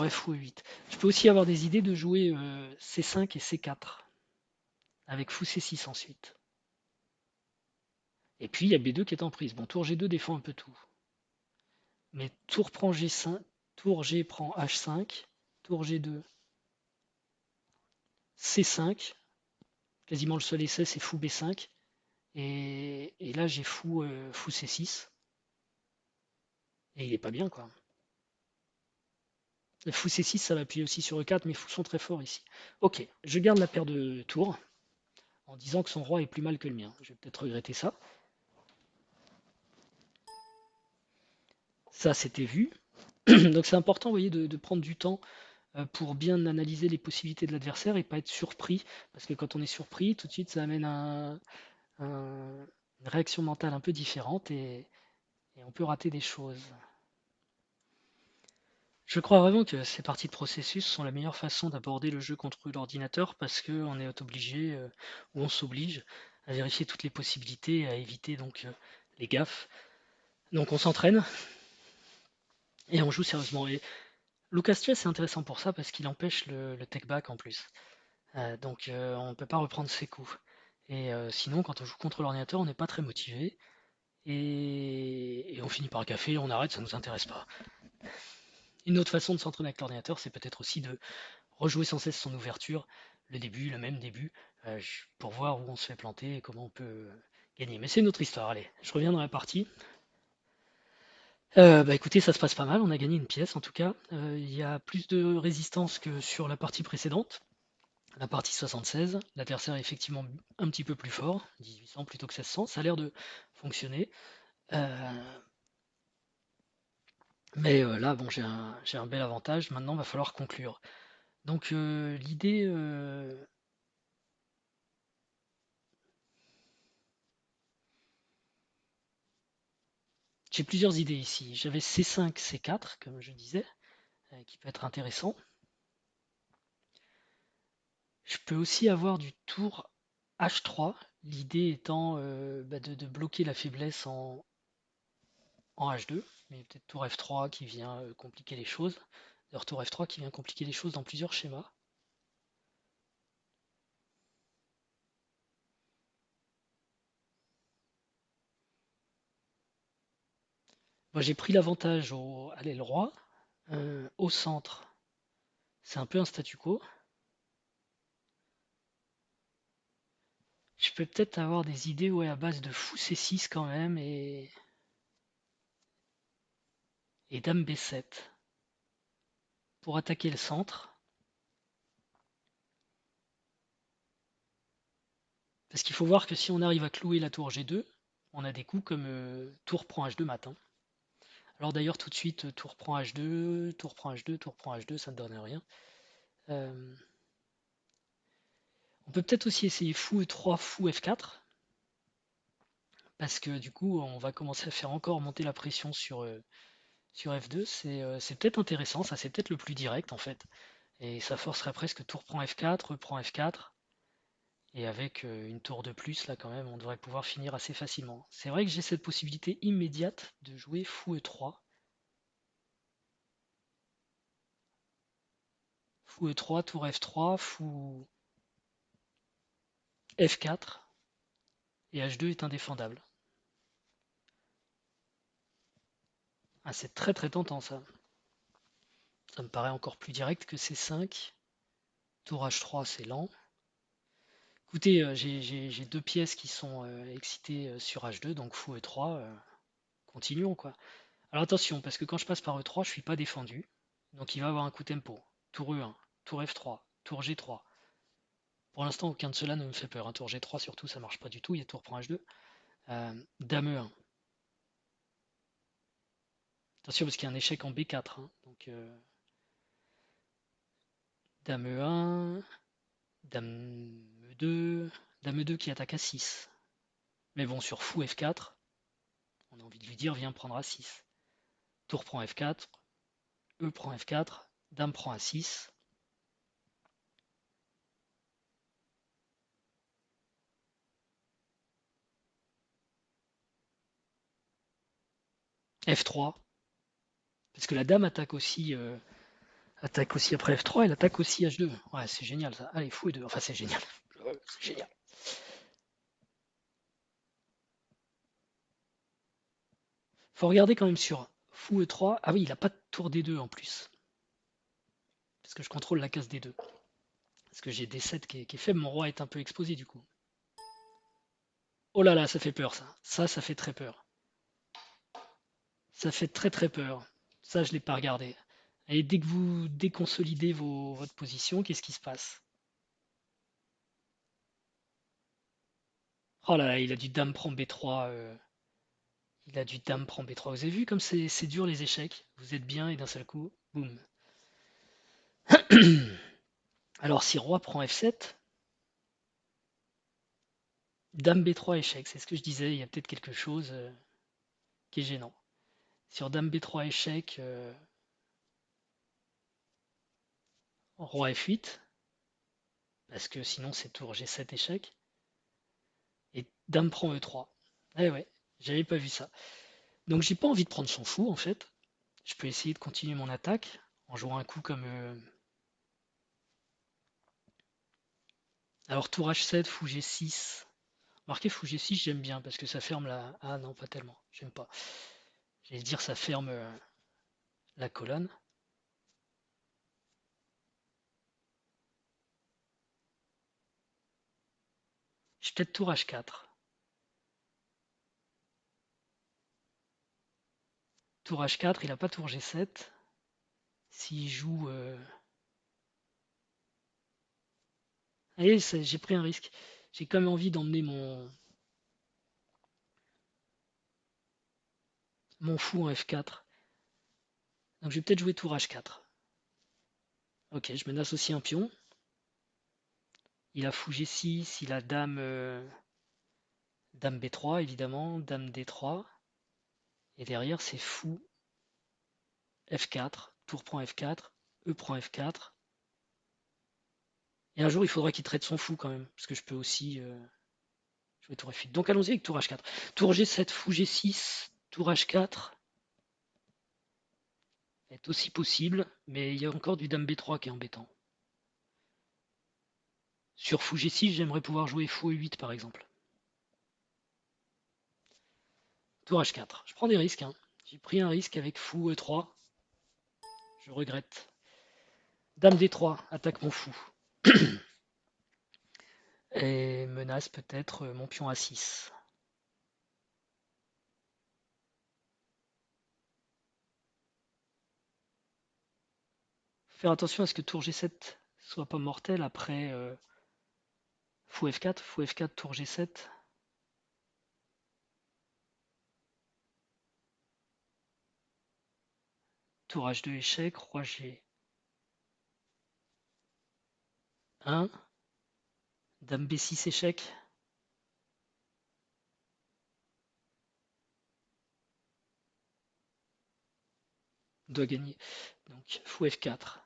fou E8. Je peux aussi avoir des idées de jouer C5 et C4, avec fou C6 ensuite. Et puis il y a B2 qui est en prise. Bon, tour G2 défend un peu tout. Mais tour prend G5, tour G prend H5, tour G2, C5, quasiment le seul essai c'est fou B5, et là j'ai fou C6, et il est pas bien quoi. Le fou C6 ça va appuyer aussi sur E4, mes fous sont très forts ici. Ok, je garde la paire de tours, en disant que son roi est plus mal que le mien. Je vais peut-être regretter ça. Ça c'était vu. Donc c'est important, vous voyez, de prendre du temps pour bien analyser les possibilités de l'adversaire et pas être surpris. Parce que quand on est surpris, tout de suite, ça amène une réaction mentale un peu différente et on peut rater des choses. Je crois vraiment que ces parties de processus sont la meilleure façon d'aborder le jeu contre l'ordinateur parce qu'on est obligé, ou on s'oblige, à vérifier toutes les possibilités, à éviter donc les gaffes. Donc on s'entraîne et on joue sérieusement. Et Lucas Chess est intéressant pour ça parce qu'il empêche le take back en plus. Donc on ne peut pas reprendre ses coups. Et sinon, quand on joue contre l'ordinateur, on n'est pas très motivé. Et on finit par café, on arrête, ça ne nous intéresse pas. Une autre façon de s'entraîner avec l'ordinateur, c'est peut-être aussi de rejouer sans cesse son ouverture, le début, le même début, pour voir où on se fait planter et comment on peut gagner. Mais c'est une autre histoire, allez, je reviens dans la partie. Bah écoutez, ça se passe pas mal, on a gagné une pièce en tout cas. Il y a plus de résistance que sur la partie précédente. La partie 76, l'adversaire est effectivement un petit peu plus fort, 1800 plutôt que 1600, ça a l'air de fonctionner. Euh, mais là, bon, j'ai un bel avantage, maintenant il va falloir conclure. Donc l'idée, j'ai plusieurs idées ici. J'avais C5, C4, comme je disais, qui peut être intéressant. Je peux aussi avoir du tour H3, l'idée étant de bloquer la faiblesse en H2. mais peut-être tour F3 qui vient compliquer les choses. D'ailleurs, tour F3 qui vient compliquer les choses dans plusieurs schémas. Moi, j'ai pris l'avantage à l'aile roi. Au centre, c'est un peu un statu quo. Je peux peut-être avoir des idées ouais, à base de fou C6 quand même et dame B7 pour attaquer le centre. Parce qu'il faut voir que si on arrive à clouer la tour G2, on a des coups comme tour prend H2 matin. Alors d'ailleurs tout de suite tour prend H2, tour prend H2, tour prend H2, ça ne donne rien. Euh, on peut peut-être aussi essayer fou E3, fou F4. Parce que du coup on va commencer à faire encore monter la pression sur F2. C'est peut-être intéressant, ça c'est peut-être le plus direct en fait. Et ça forcerait presque tour prend F4, reprend F4. Et avec une tour de plus, là quand même, on devrait pouvoir finir assez facilement. C'est vrai que j'ai cette possibilité immédiate de jouer fou E3. Fou E3, tour F3, fou F4, et H2 est indéfendable. Ah, c'est très très tentant ça. Ça me paraît encore plus direct que C5. Tour H3, c'est lent. Écoutez, j'ai deux pièces qui sont excitées sur H2, donc fou E3, continuons quoi. Alors attention, parce que quand je passe par E3, je suis pas défendu. Donc il va avoir un coup tempo. Tour E1, tour F3, tour G3. Pour l'instant, aucun de cela ne me fait peur. Un tour G3 surtout, ça marche pas du tout. Il y a tour prend H2. Dame E1. Attention parce qu'il y a un échec en B4. Hein. Donc Dame E1, Dame E2, Dame E2 qui attaque à 6. Mais bon, sur fou F4, on a envie de lui dire viens prendre à 6. Tour prend F4, E prend F4, Dame prend à 6. F3, parce que la dame attaque aussi après F3, elle attaque aussi H2. Ouais, c'est génial ça. Allez, fou E2. Enfin, c'est génial. C'est génial. Faut regarder quand même sur fou E3. Ah oui, il a pas de tour D2 en plus. Parce que je contrôle la case D2. Parce que j'ai D7 qui est faible, mon roi est un peu exposé du coup. Oh là là, ça fait peur ça. Ça fait très peur. Ça fait très très peur. Ça, je l'ai pas regardé. Et dès que vous déconsolidez votre position, qu'est-ce qui se passe? Oh là là, il a du dame prend B3. Il a du dame prend B3. Vous avez vu comme c'est dur les échecs? Vous êtes bien et d'un seul coup, boum. Alors si roi prend F7, dame B3 échec, c'est ce que je disais, il y a peut-être quelque chose qui est gênant. Sur dame B3 échec, roi F8, parce que sinon c'est tour G7 échec, et dame prend E3. Eh ouais, j'avais pas vu ça. Donc j'ai pas envie de prendre son fou en fait. Je peux essayer de continuer mon attaque en jouant un coup comme... Alors tour H7, fou G6. Marqué fou G6, j'aime bien parce que ça ferme la... Ah non, pas tellement, j'aime pas. J'allais dire ça ferme la colonne. J'ai peut-être tour H4. Tour H4, il a pas tour G7. S'il joue... Allez, j'ai pris un risque. J'ai quand même envie d'emmener mon fou en F4. Donc je vais peut-être jouer tour H4. Ok, je menace aussi un pion. Il a fou G6, il a dame, dame B3 évidemment, dame D3. Et derrière c'est fou F4, tour prend F4, E prend F4. Et un jour il faudra qu'il traite son fou quand même, parce que je peux aussi jouer tour F8. Donc allons-y avec tour H4. Tour G7, fou G6, tour H4. est aussi possible, mais il y a encore du dame B3 qui est embêtant. Sur fou G6, j'aimerais pouvoir jouer fou E8 par exemple. Tour H4. Je prends des risques, hein. J'ai pris un risque avec fou E3. Je regrette. Dame D3, attaque mon fou. Et menace peut-être mon pion A6. Faire attention à ce que tour G7 soit pas mortel après fou F4, fou F4, tour G7. Tour H2 échec, roi G1, dame B6 échec. On doit gagner. Donc fou F4.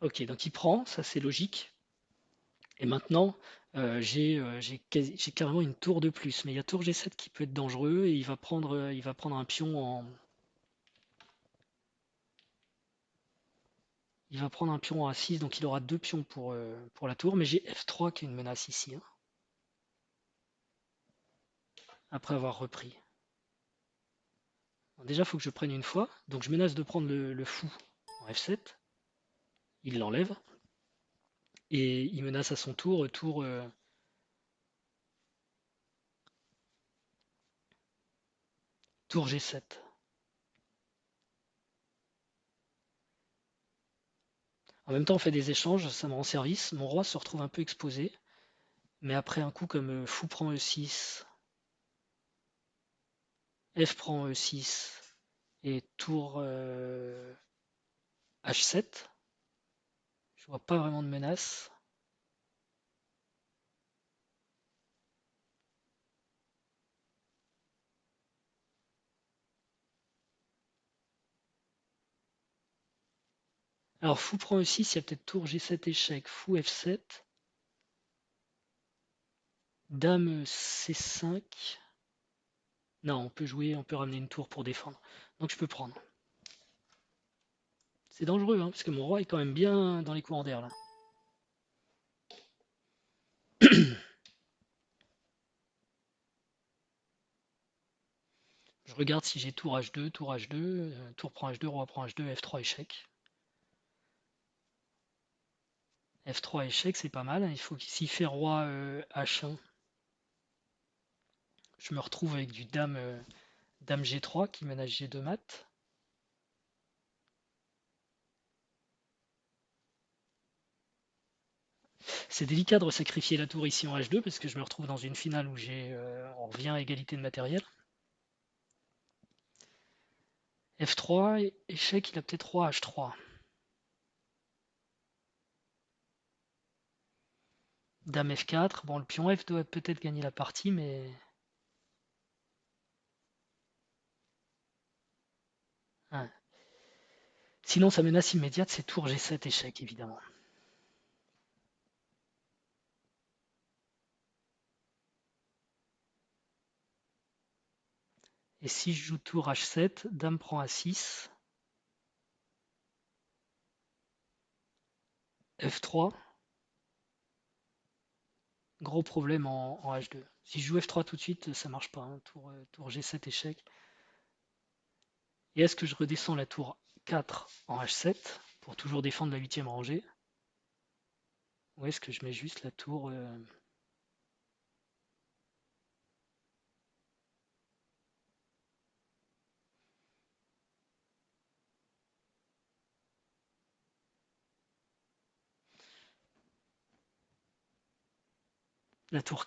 Ok, donc il prend, ça c'est logique. Et maintenant, j'ai carrément une tour de plus. Mais il y a tour G7 qui peut être dangereux et il va prendre un pion en. Il va prendre un pion en A6, donc il aura deux pions pour la tour. Mais j'ai F3 qui est une menace ici, hein, après avoir repris. Alors déjà, il faut que je prenne une fois. Donc je menace de prendre le fou en F7. Il l'enlève. Et il menace à son tour, tour G7. En même temps, on fait des échanges, ça me rend service. Mon roi se retrouve un peu exposé. Mais après un coup comme fou prend E6, F prend E6 et tour H7, je vois pas vraiment de menace. Alors fou prend E6, il y a peut-être tour G7 échec, fou F7, dame C5. Non, on peut jouer, on peut ramener une tour pour défendre. Donc je peux prendre. C'est dangereux, hein, parce que mon roi est quand même bien dans les courants d'air là. Je regarde si j'ai tour H2, tour prend H2, roi prend H2, F3 échec. F3 échec, c'est pas mal. Il faut que s'il fait roi H1, je me retrouve avec du dame G3 qui mène à G2 mat. C'est délicat de sacrifier la tour ici en H2 parce que je me retrouve dans une finale où on revient à égalité de matériel. F3, échec, il a peut-être roi H3. Dame F4, bon le pion F doit peut-être gagner la partie mais. Ouais. Sinon sa menace immédiate c'est tour G7 échec évidemment. Et si je joue tour H7, dame prend A6, F3, gros problème en H2. Si je joue F3 tout de suite, ça marche pas, hein. Tour G7 échec. Et est-ce que je redescends la tour 4 en H7 pour toujours défendre la 8e rangée? Ou est-ce que je mets juste la tour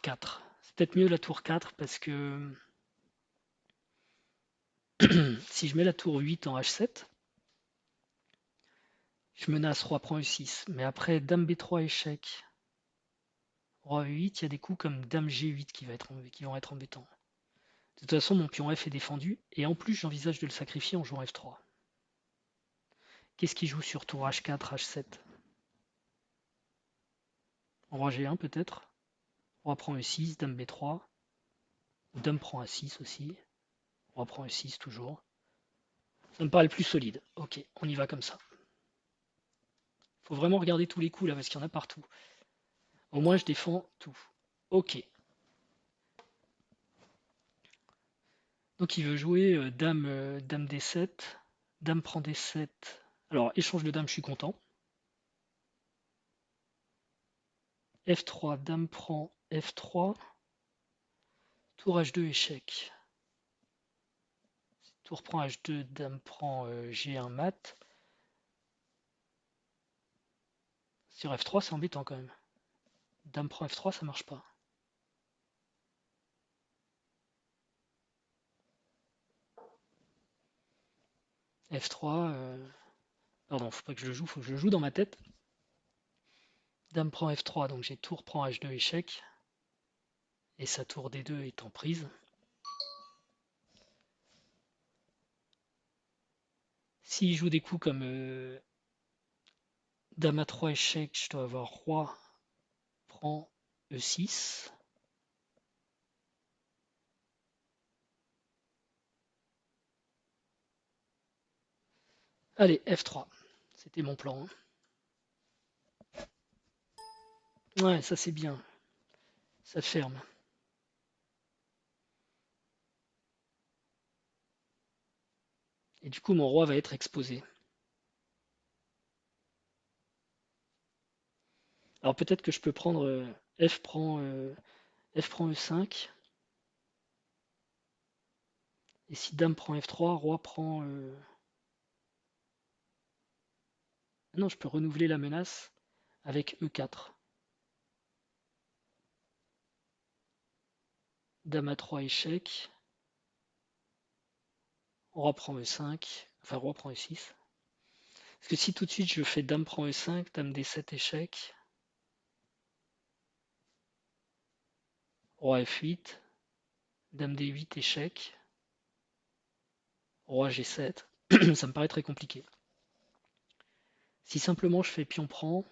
4? C'est peut-être mieux la tour 4 parce que si je mets la tour 8 en H7, je menace roi prend E6. Mais après dame B3 échec, roi E8, il y a des coups comme dame G8 qui vont être embêtants. De toute façon, mon pion F est défendu et en plus j'envisage de le sacrifier en jouant F3. Qu'est-ce qu'il joue sur tour H4, H7? Roi G1 peut-être. Roi prend E6, dame B3. Dame prend A6 aussi. Roi prend E6 toujours. Ça me paraît le plus solide. Ok, on y va comme ça. Faut vraiment regarder tous les coups là parce qu'il y en a partout. Au moins je défends tout. Ok. Donc il veut jouer dame D7. Dame prend D7. Alors échange de dame, je suis content. F3, dame prend F3. Tour H2, échec. Tour prend H2, dame prend G1 mat. Sur F3, c'est embêtant quand même. Dame prend F3, ça marche pas. F3, pardon, faut pas que je le joue, faut que je le joue dans ma tête. Dame prend F3, donc j'ai tour prend H2, échec. Et sa tour D2 est en prise. S'il joue des coups comme dame A3 échec, je dois avoir roi prend E6. Allez, F3. C'était mon plan, hein. Ouais, ça c'est bien. Ça ferme. Et du coup, mon roi va être exposé. Alors peut-être que je peux prendre F prend E5. Et si dame prend F3, roi prend... Non, je peux renouveler la menace avec E4. Dame A3 échec. Roi prend E5. Enfin, roi prend E6. Parce que si tout de suite je fais dame prend E5, dame D7 échec, roi F8, dame D8 échec, roi G7, ça me paraît très compliqué. Si simplement je fais pion prend,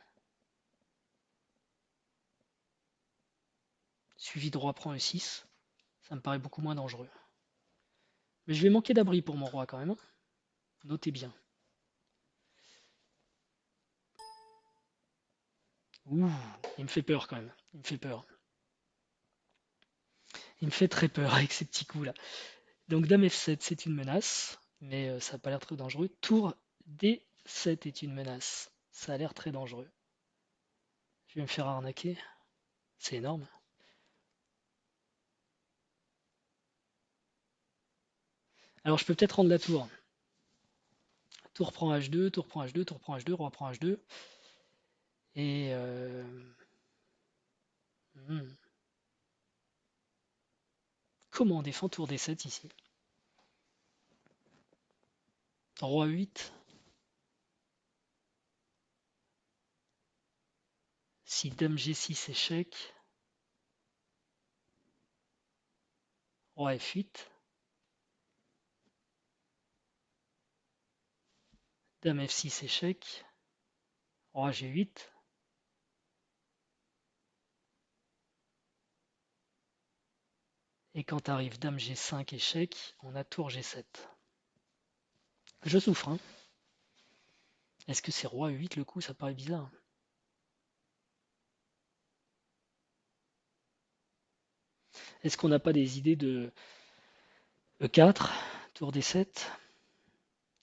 suivi de roi prend E6, ça me paraît beaucoup moins dangereux. Mais je vais manquer d'abri pour mon roi quand même, hein. Notez bien. Ouh, il me fait peur quand même. Il me fait peur. Il me fait très peur avec ces petits coups là. Donc dame F7 c'est une menace, mais ça n'a pas l'air très dangereux. Tour D7 est une menace. Ça a l'air très dangereux. Je vais me faire arnaquer. C'est énorme. Alors je peux peut-être rendre la tour. Tour prend H2, tour prend H2, tour prend H2, roi prend H2. Et comment on défend tour D7 ici? Roi 8. Si dame G6 échec, roi F8. Dame F6 échec, roi G8. Et quand arrive dame G5 échec, on a tour G7. Je souffre, hein. Est-ce que c'est roi 8 le coup? Ça paraît bizarre. Est-ce qu'on n'a pas des idées de E4, tour D7,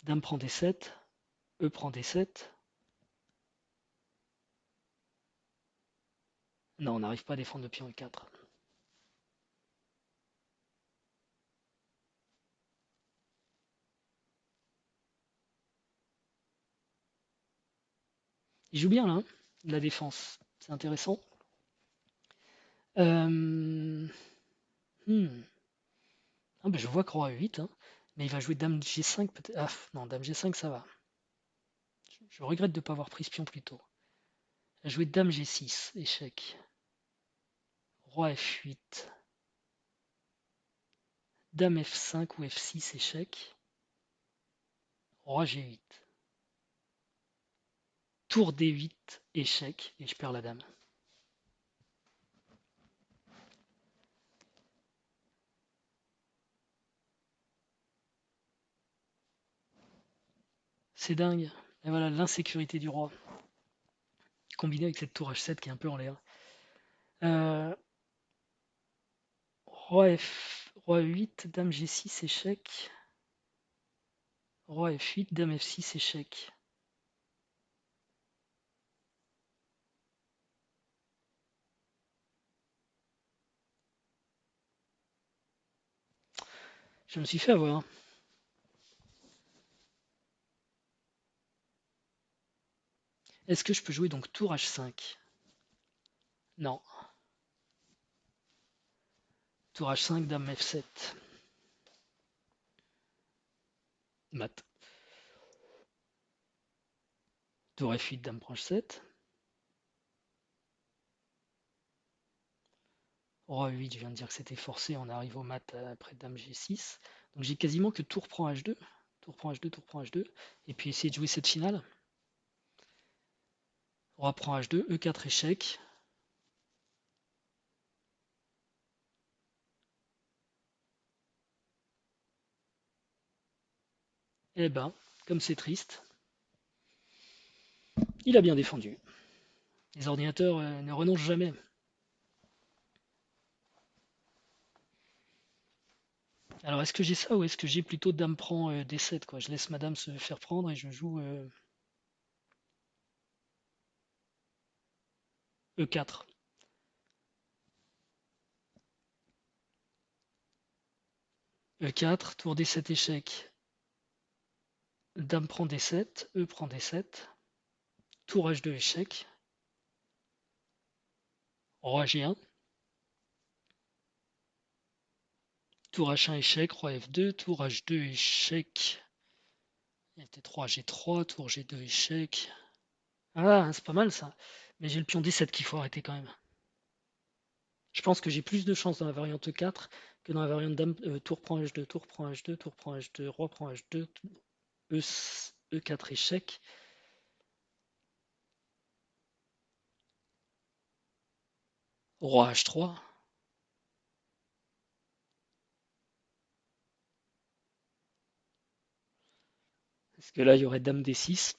dame prend D7, E prend D7? Non, on n'arrive pas à défendre le pion E4. Il joue bien là, hein, la défense. C'est intéressant. Euh, hmm. Ah, ben, je vois que roi 8, hein, mais il va jouer dame G5 peut-être. Ah, non, dame G5 ça va. Je regrette de ne pas avoir pris ce pion plus tôt. Il va jouer dame G6, échec. Roi F8. Dame F5 ou F6, échec. Roi G8. Tour D8, échec, et je perds la dame. c'est dingue. Et voilà, l'insécurité du roi, combinée avec cette tour H7 qui est un peu en l'air. Euh, roi 8 dame G6, échec. Roi F8, dame F6, échec. Je me suis fait avoir. Est-ce que je peux jouer donc tour H5? Non. Tour H5, dame F7. Mat. Tour F8, dame prend H7. Roi E8, je viens de dire que c'était forcé, on arrive au mat après dame G6. Donc j'ai quasiment que tour prend H2. Tour prend H2, tour prend H2. Et puis essayer de jouer cette finale. Roi prend H2, E4 échec. Eh ben, comme c'est triste, il a bien défendu. Les ordinateurs ne renoncent jamais. Alors est-ce que j'ai ça ou est-ce que j'ai plutôt dame prend D7 quoi? Je laisse madame se faire prendre et je joue E4. E4, tour D7 échec. Dame prend D7, E prend D7. Tour H2 échec. Roi G1. Tour H1 échec, roi F2, tour H2 échec. Il était 3 G3, tour G2 échec. Ah, c'est pas mal ça. Mais j'ai le pion D7 qu'il faut arrêter quand même. Je pense que j'ai plus de chance dans la variante E4 que dans la variante dame, tour prend H2, tour prend H2, tour prend H2, roi prend H2, E4 échec. Roi H3. Parce que là, il y aurait dame D6.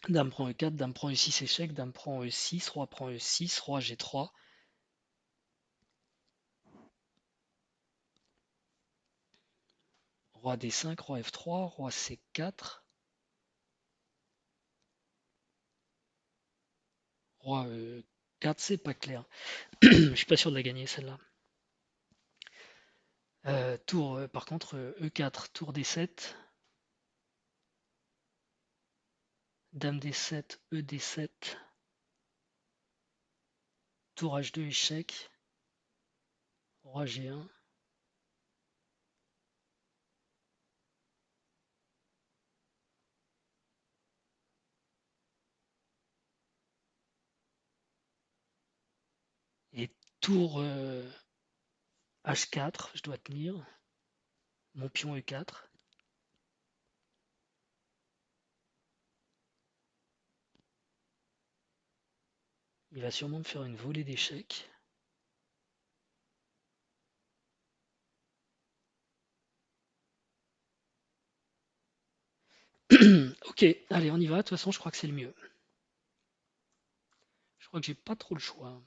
Dame prend E4, dame prend E6 échec, dame prend E6, roi prend E6, roi G3. Roi D5, roi F3, roi C4. Roi E4, c'est pas clair. Je suis pas sûr de la gagner celle-là. Tour, par contre, E4, tour D7. Dame D7, E D7. Tour H2 échec. Roi G1. Et tour H4, je dois tenir. Mon pion E4. Il va sûrement me faire une volée d'échecs. Ok, allez, on y va. De toute façon, je crois que c'est le mieux. Je crois que j'ai pas trop le choix.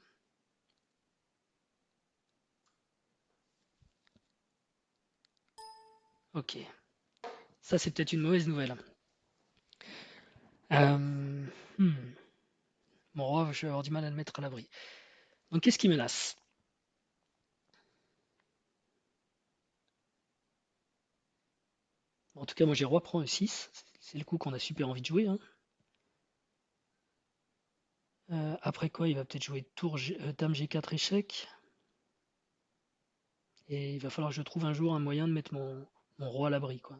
Ok. Ça, c'est peut-être une mauvaise nouvelle. Euh, hmm. Mon roi, je vais avoir du mal à le mettre à l'abri. Donc, qu'est-ce qui menace? En tout cas, moi, j'ai roi prend E6. C'est le coup qu'on a super envie de jouer, hein. Après quoi, il va peut-être jouer tour dame G4 échec. Et il va falloir que je trouve un jour un moyen de mettre mon roi à l'abri, quoi.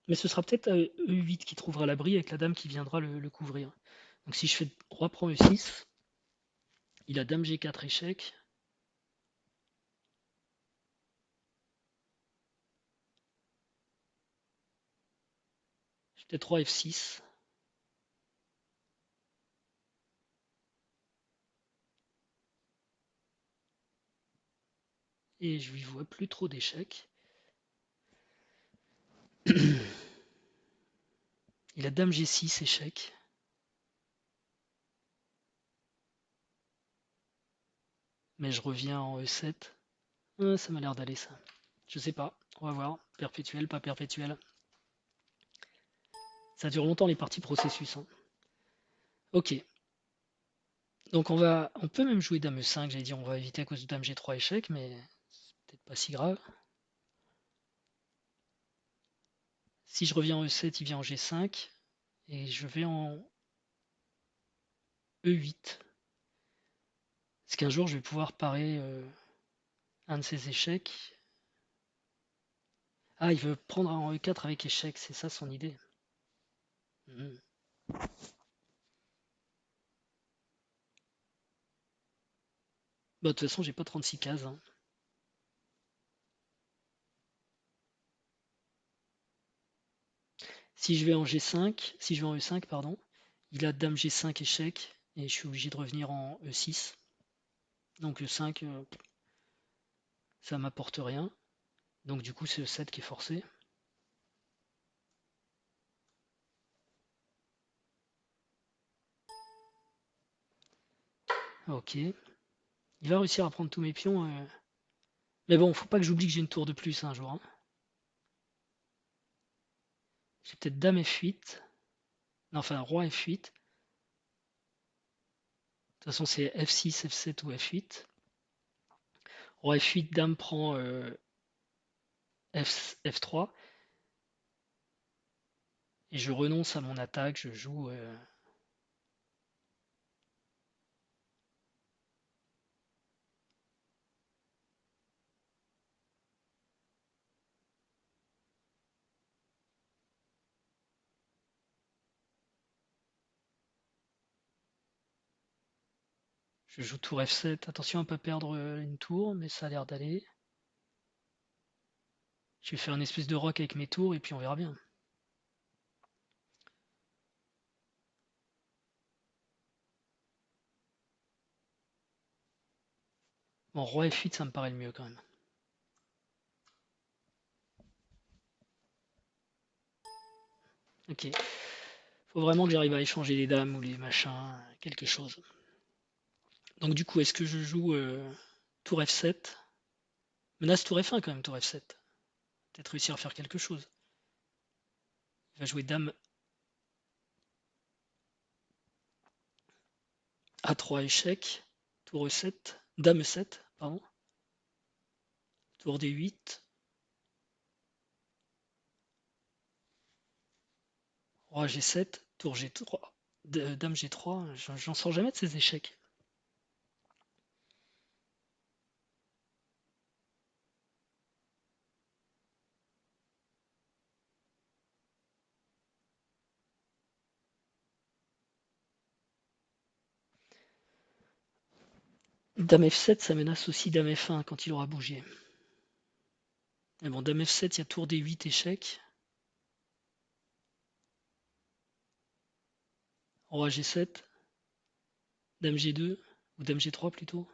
Mais ce sera peut-être E8 qui trouvera l'abri avec la dame qui viendra le couvrir. Donc si je fais roi prend E6, il a dame G4 échec. Je fais peut-être roi F6. et je lui vois plus trop d'échecs. Il a dame G6, échec. Mais je reviens en E7. Ah, ça m'a l'air d'aller ça. Je sais pas, on va voir. Perpétuel, pas perpétuel. Ça dure longtemps les parties processus, hein. Ok. Donc on peut même jouer dame E5, j'allais dire on va éviter à cause de dame G3 échec, mais c'est peut-être pas si grave. Si je reviens en E7, il vient en G5, et je vais en E8. Est-ce qu'un jour je vais pouvoir parer un de ces échecs? Ah, il veut prendre en E4 avec échec, c'est ça son idée. Hmm. Bah, de toute façon, j'ai pas 36 cases, hein. Si je vais en G5, si je vais en E5, pardon, il a dame G5 échec, et je suis obligé de revenir en E6. Donc E5, ça m'apporte rien. Donc du coup, c'est E7 qui est forcé. Ok. Il va réussir à prendre tous mes pions. Mais bon, faut pas que j'oublie que j'ai une tour de plus un jour, hein. J'ai peut-être dame F8. Non, enfin, roi F8. De toute façon, c'est F6, F7 ou F8. Roi F8, dame prend F3. Et je renonce à mon attaque. Je joue. Je joue tour F7. Attention à ne pas perdre une tour, mais ça a l'air d'aller. Je vais faire une espèce de rock avec mes tours et puis on verra bien. Bon, roi F8, ça me paraît le mieux quand même. Ok. Faut vraiment que j'arrive à échanger les dames ou les machins, quelque chose. Donc du coup, est-ce que je joue tour F7? Menace tour F1 quand même, tour F7. Peut-être réussir à faire quelque chose. Il va jouer dame A3 échec. Tour E7. Dame E7, pardon. Tour D8. Roi G7. Tour G3. Dame G3. J'en sors jamais de ces échecs. Dame F7, ça menace aussi dame F1 quand il aura bougé. Mais bon, dame F7, il y a tour D8 échec. Roi G7. Dame G2. Ou dame G3 plutôt.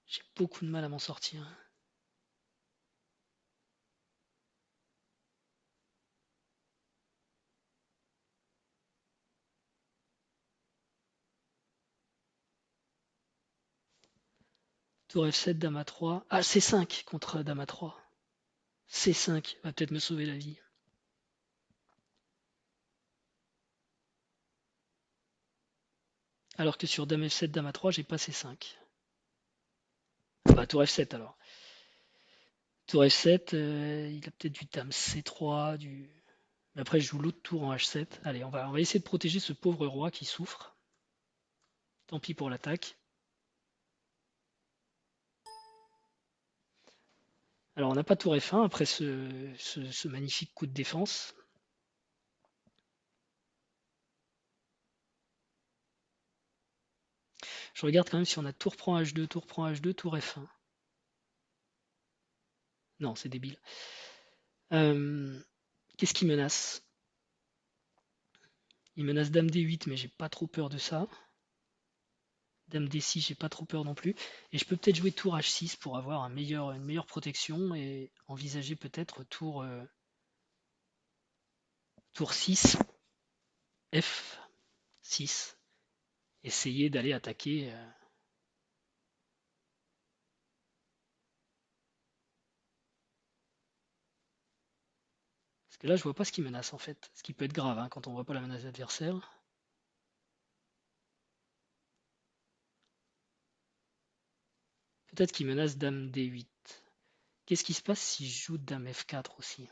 J'ai beaucoup de mal à m'en sortir. Tour F7, dame A3. Ah, C5 contre dame A3. C5 va peut-être me sauver la vie. Alors que sur dame F7, dame A3, j'ai pas C5. Ah bah tour F7 alors. Tour F7, il a peut-être du dame C3, du... Mais après, je joue l'autre tour en H7. Allez, on va essayer de protéger ce pauvre roi qui souffre. Tant pis pour l'attaque. Alors, on n'a pas tour F1 après ce magnifique coup de défense. Je regarde quand même si on a tour prend H2, tour prend H2, tour F1. Non, c'est débile. Qu'est-ce qui menace? Il menace dame D8, mais j'ai pas trop peur de ça. Dame D6, j'ai pas trop peur non plus. Et je peux peut-être jouer tour H6 pour avoir une meilleure protection et envisager peut-être tour 6, F6. Essayer d'aller attaquer. Parce que là, je vois pas ce qui menace en fait. Ce qui peut être grave hein, quand on voit pas la menace adversaire. Peut-être qu'il menace dame D8. Qu'est-ce qui se passe si je joue dame F4 aussi?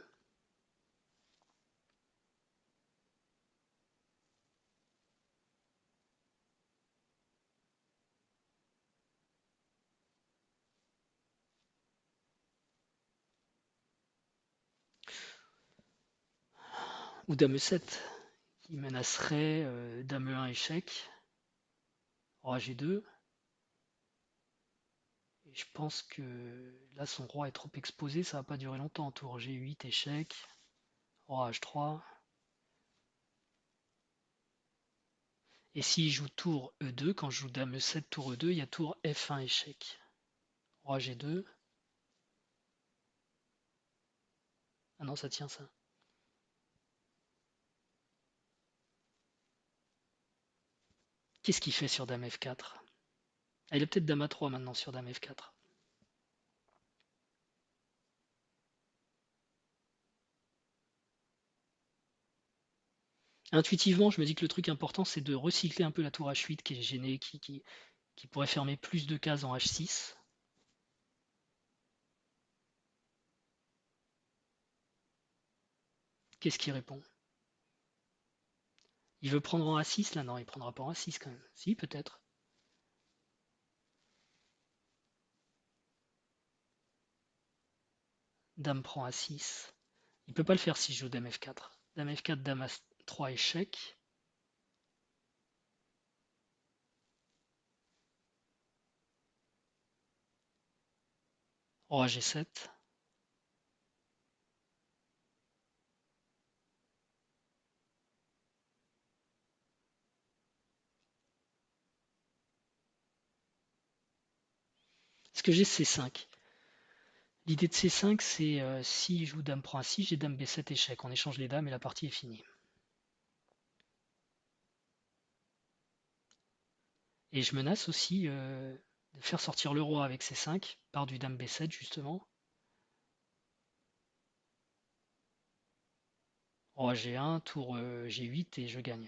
Ou dame E7 qui menacerait dame E1 échec, roi G2. Et je pense que là son roi est trop exposé, ça va pas durer longtemps. Tour G8 échec, roi H3. Et s'il joue tour E2, quand je joue dame E7 tour E2, il y a tour F1 échec. Roi G2. Ah non, ça tient ça. Qu'est-ce qu'il fait sur dame F4? Ah, il a peut-être dame A3 maintenant sur dame F4. Intuitivement, je me dis que le truc important, c'est de recycler un peu la tour H8 qui est gênée, qui pourrait fermer plus de cases en H6. Qu'est-ce qu'il répond? Il veut prendre en A6 là? Non, il prendra pas en A6 quand même. Si, peut-être. Dame prend A6. Il peut pas le faire si je joue dame F4. Dame F4, dame A3 échec. Roi G7. Ce que j'ai C5. L'idée de C5, c'est si je joue dame prend A6, j'ai dame B7 échec. On échange les dames et la partie est finie. Et je menace aussi de faire sortir le roi avec C5 par du dame B7 justement. Roi G1, tour G8 et je gagne.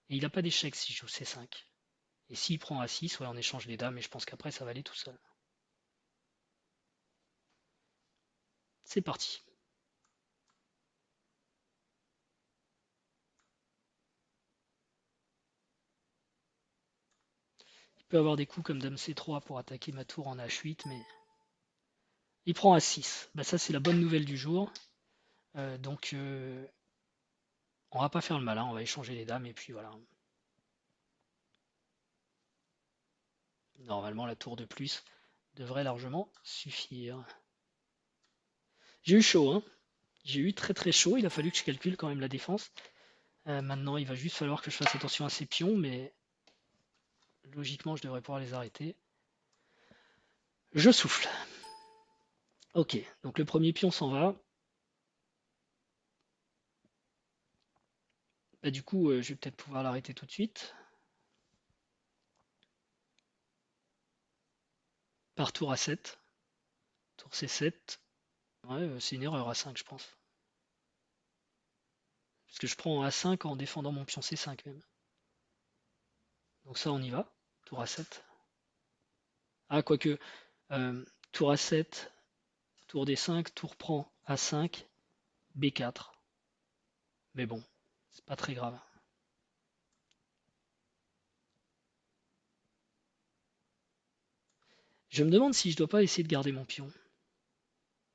Et il n'a pas d'échec si je joue C5. Et s'il prend A6, ouais, on échange les dames et je pense qu'après ça va aller tout seul. C'est parti. Il peut avoir des coups comme dame C3 pour attaquer ma tour en H8, mais il prend A6. Bah, ça c'est la bonne nouvelle du jour. Donc on va pas faire le malin, on va échanger les dames et puis voilà. Normalement la tour de plus devrait largement suffire. J'ai eu chaud, hein. J'ai eu très très chaud, il a fallu que je calcule quand même la défense. Maintenant il va juste falloir que je fasse attention à ces pions, mais logiquement je devrais pouvoir les arrêter. Je souffle. Ok, donc le premier pion s'en va. Bah, du coup, je vais peut-être pouvoir l'arrêter tout de suite. Par tour A7. Tour C7. Ouais, c'est une erreur A5, je pense. Parce que je prends A5 en défendant mon pion C5 même. Donc ça, on y va. Tour A7. Ah, quoique, tour A7, tour D5, tour prend A5, B4. Mais bon, c'est pas très grave. Je me demande si je dois pas essayer de garder mon pion.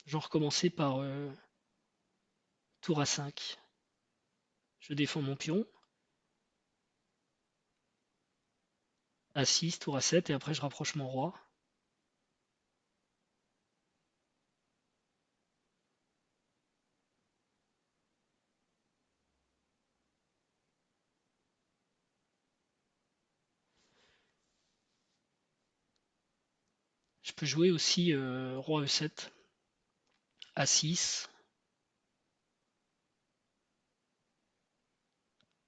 Genre recommencer par tour A5. Je défends mon pion. A6, tour A7, et après je rapproche mon roi. Je peux jouer aussi roi E7, A6,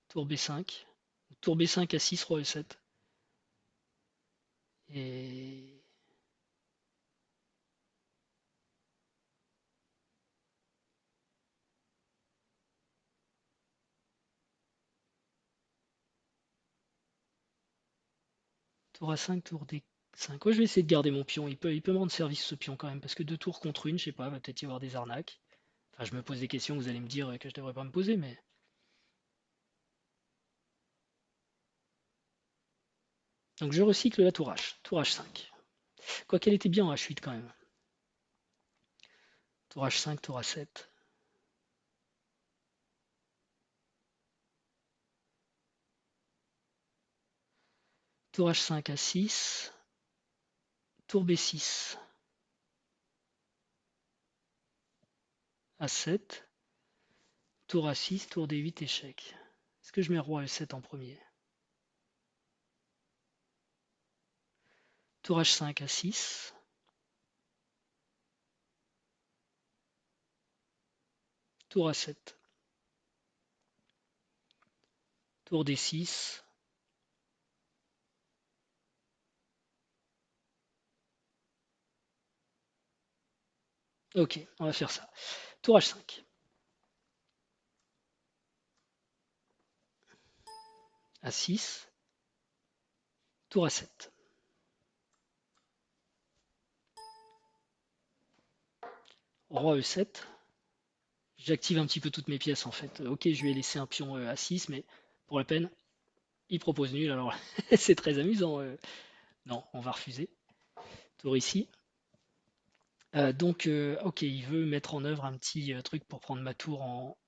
tour B5, tour B5, A6, roi E7. Et tour A5, tour D5. Ouais, je vais essayer de garder mon pion. Il peut me rendre service ce pion quand même, parce que deux tours contre une, je sais pas, va peut-être y avoir des arnaques. Enfin, je me pose des questions, vous allez me dire que je devrais pas me poser, mais... Donc je recycle la tour H, tour H5. Quoi qu'elle était bien en H8 quand même. Tour H5, tour A7. Tour H5, A6. Tour B6. A7. Tour A6, tour D8, échec. Est-ce que je mets roi E7 en premier? Tour H5, A6. Tour A7. Tour D6. Ok, on va faire ça. Tour H5. A6. Tour A7. Roi E7. J'active un petit peu toutes mes pièces en fait. Ok, je lui ai laissé un pion A6, mais pour la peine, il propose nul. Alors c'est très amusant. Non, on va refuser. Tour ici. Donc, ok, il veut mettre en œuvre un petit truc pour prendre ma tour en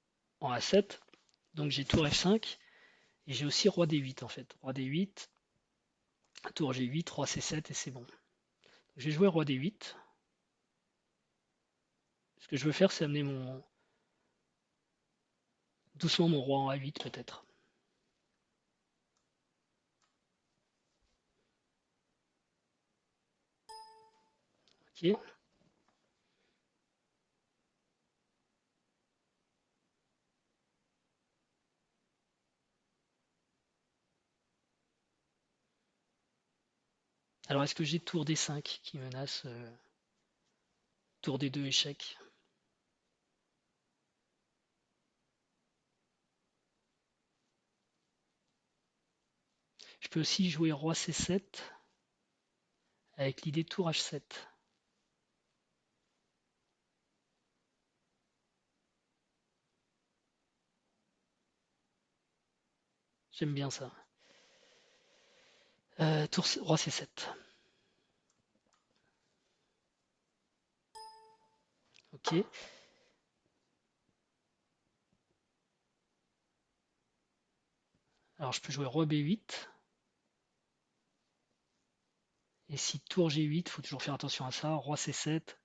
A7. Donc j'ai tour F5 et j'ai aussi roi D8 en fait. Roi D8, tour G8, roi C7 et c'est bon. J'ai joué roi D8. Ce que je veux faire, c'est amener doucement mon roi en A8 peut-être. Ok. Alors est-ce que j'ai tour D5 qui menace tour D2 échec? Je peux aussi jouer roi C7 avec l'idée tour H7. J'aime bien ça. Roi C7. Ok. Alors je peux jouer roi B8. Et si tour G8, il faut toujours faire attention à ça. Roi C7.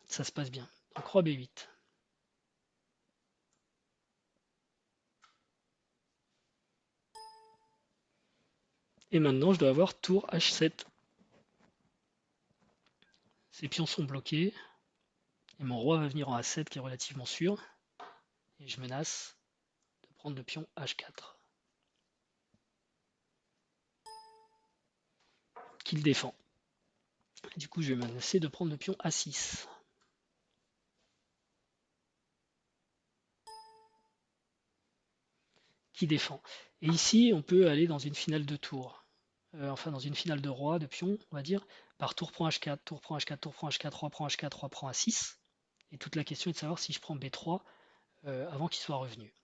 Ça se passe bien. Donc roi B8. Et maintenant, je dois avoir tour H7. Ces pions sont bloqués. Et mon roi va venir en A7 qui est relativement sûr. Et je menace de prendre le pion H4. Qu'il défend. Et du coup, je vais menacer de prendre le pion A6. Qui défend. Et ici, on peut aller dans une finale de tour. Enfin, dans une finale de roi, de pion, on va dire, par tour prend H4, tour prend H4, tour prend H4, roi prend H4, roi prend A6. Et toute la question est de savoir si je prends B3 avant qu'il soit revenu.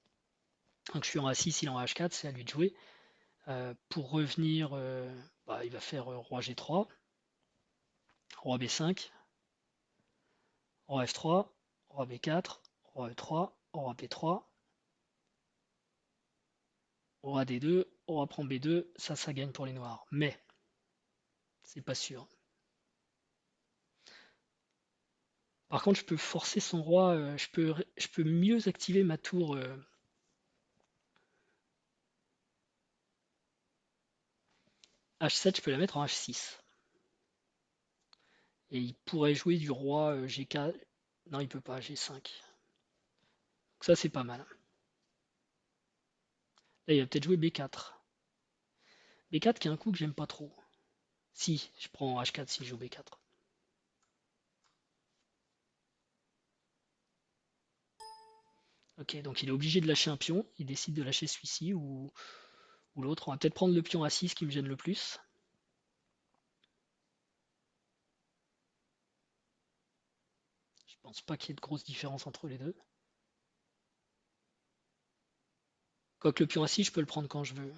Donc je suis en A6, il est en H4, c'est à lui de jouer. Pour revenir, il va faire roi G3, roi B5, roi F3, roi B4, roi E3, roi P3, roi D2, roi prend B2, ça gagne pour les noirs. Mais, c'est pas sûr. Par contre, je peux forcer son roi, je peux mieux activer ma tour H7, je peux la mettre en H6. Et il pourrait jouer du roi G4. Non, il peut pas, G5. Donc ça, c'est pas mal. Là, il va peut-être jouer B4. B4 qui est un coup que j'aime pas trop. Si, je prends H4 si je joue B4. Ok, donc il est obligé de lâcher un pion. Il décide de lâcher celui-ci ou l'autre. On va peut-être prendre le pion A6 qui me gêne le plus. Je pense pas qu'il y ait de grosse différence entre les deux. Quoique le pion A6, je peux le prendre quand je veux.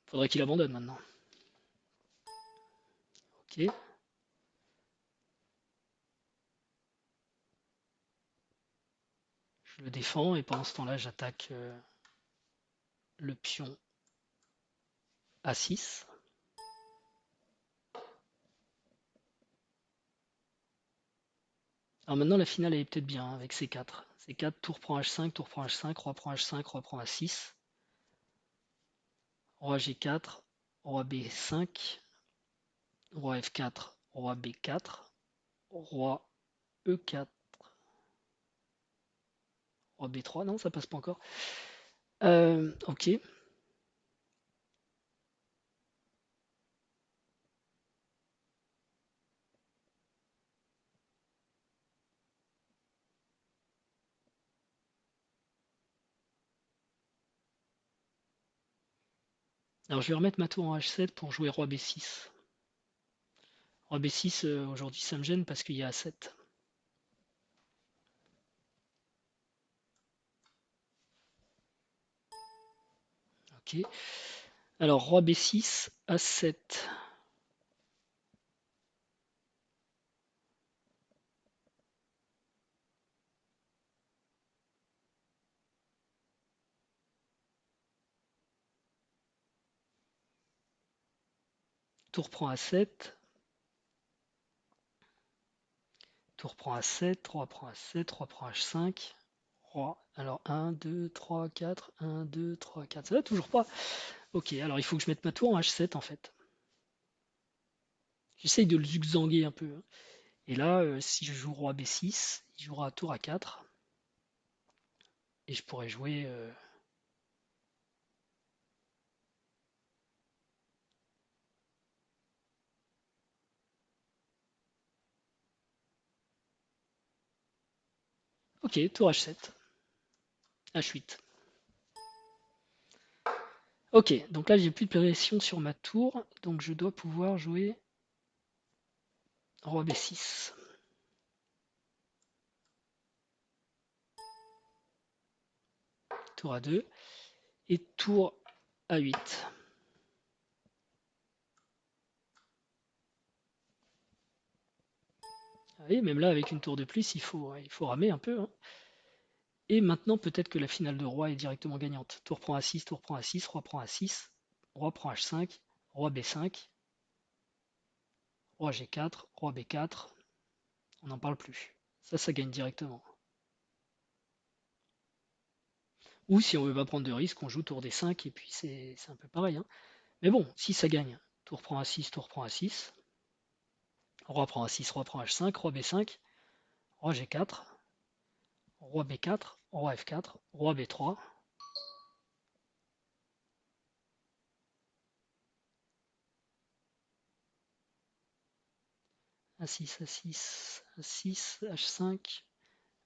Faudrait qu'il abandonne maintenant. Ok. Je le défends et pendant ce temps-là, j'attaque le pion A6. Alors maintenant, la finale elle est peut-être bien avec C4. C4, tour prend H5, tour prend H5, roi prend H5, roi prend A6. Roi G4, roi B5, roi F4, roi B4, roi E4, roi B3. Non, ça passe pas encore. Ok. Alors je vais remettre ma tour en H7 pour jouer roi B6. Roi B6, aujourd'hui ça me gêne parce qu'il y a A7. Ok. Alors roi B6, A7. Tour prend A7. Tour prend A7, roi prend A7, roi prend H5. Roi. Alors 1, 2, 3, 4. 1, 2, 3, 4. Ça va toujours pas. Ok, alors il faut que je mette ma tour en H7 en fait. J'essaye de le zigzaguer un peu, hein. Et là, si je joue roi B6, il jouera tour A4. Et je pourrais jouer. Ok, tour H7. H8. Ok, donc là j'ai plus de pression sur ma tour. Donc je dois pouvoir jouer roi B6. Tour A2. Et tour A8. Ah oui, même là, avec une tour de plus, il faut ramer un peu, hein. Et maintenant, peut-être que la finale de roi est directement gagnante. Tour prend A6, tour prend A6, roi prend A6, roi prend H5, roi B5, roi G4, roi B4. On n'en parle plus. Ça gagne directement. Ou si on veut pas prendre de risque, on joue tour D5 et puis c'est un peu pareil, hein. Mais bon, si ça gagne, tour prend A6, tour prend A6, roi prend A6, roi prend H5, roi B5, roi G4, roi B4, roi F4, roi B3. A6, A6, A6, H5,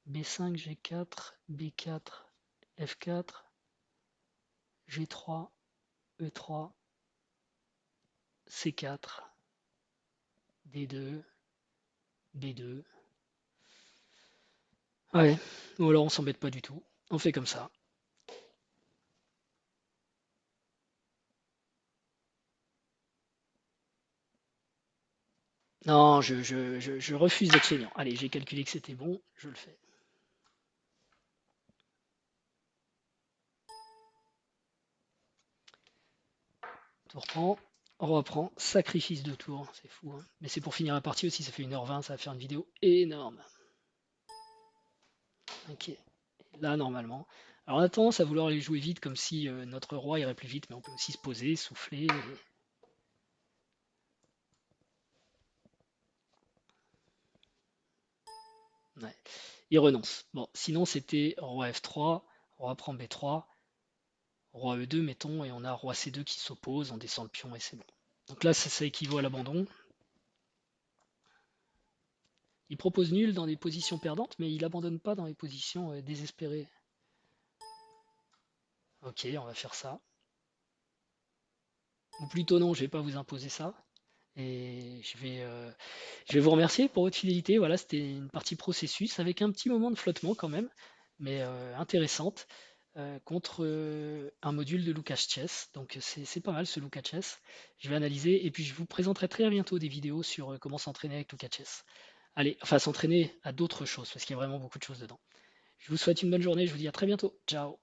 B5, G4, B4, F4, G3, E3, C4, D2, B2. Ouais, ou alors on s'embête pas du tout. On fait comme ça. Non, je refuse d'être feignant. Allez, j'ai calculé que c'était bon, je le fais. Tour prend, reprend, sacrifice de tour, c'est fou, hein. Mais c'est pour finir la partie aussi, ça fait 1h20, ça va faire une vidéo énorme. Ok, là normalement. Alors on a tendance à vouloir les jouer vite comme si notre roi irait plus vite, mais on peut aussi se poser, souffler. Ouais. Il renonce. Bon, sinon c'était roi F3, roi prend B3, roi E2 mettons, et on a roi C2 qui s'oppose, on descend le pion et c'est bon. Donc là ça équivaut à l'abandon. Il propose nul dans des positions perdantes, mais il abandonne pas dans les positions désespérées. Ok, on va faire ça. Ou plutôt non, je vais pas vous imposer ça. Et je vais vous remercier pour votre fidélité. Voilà, c'était une partie processus avec un petit moment de flottement quand même, mais intéressante, contre un module de Lucas Chess. Donc c'est pas mal ce Lucas Chess. Je vais analyser et puis je vous présenterai très bientôt des vidéos sur comment s'entraîner avec Lucas Chess. Allez, enfin s'entraîner à d'autres choses parce qu'il y a vraiment beaucoup de choses dedans. Je vous souhaite une bonne journée, je vous dis à très bientôt. Ciao.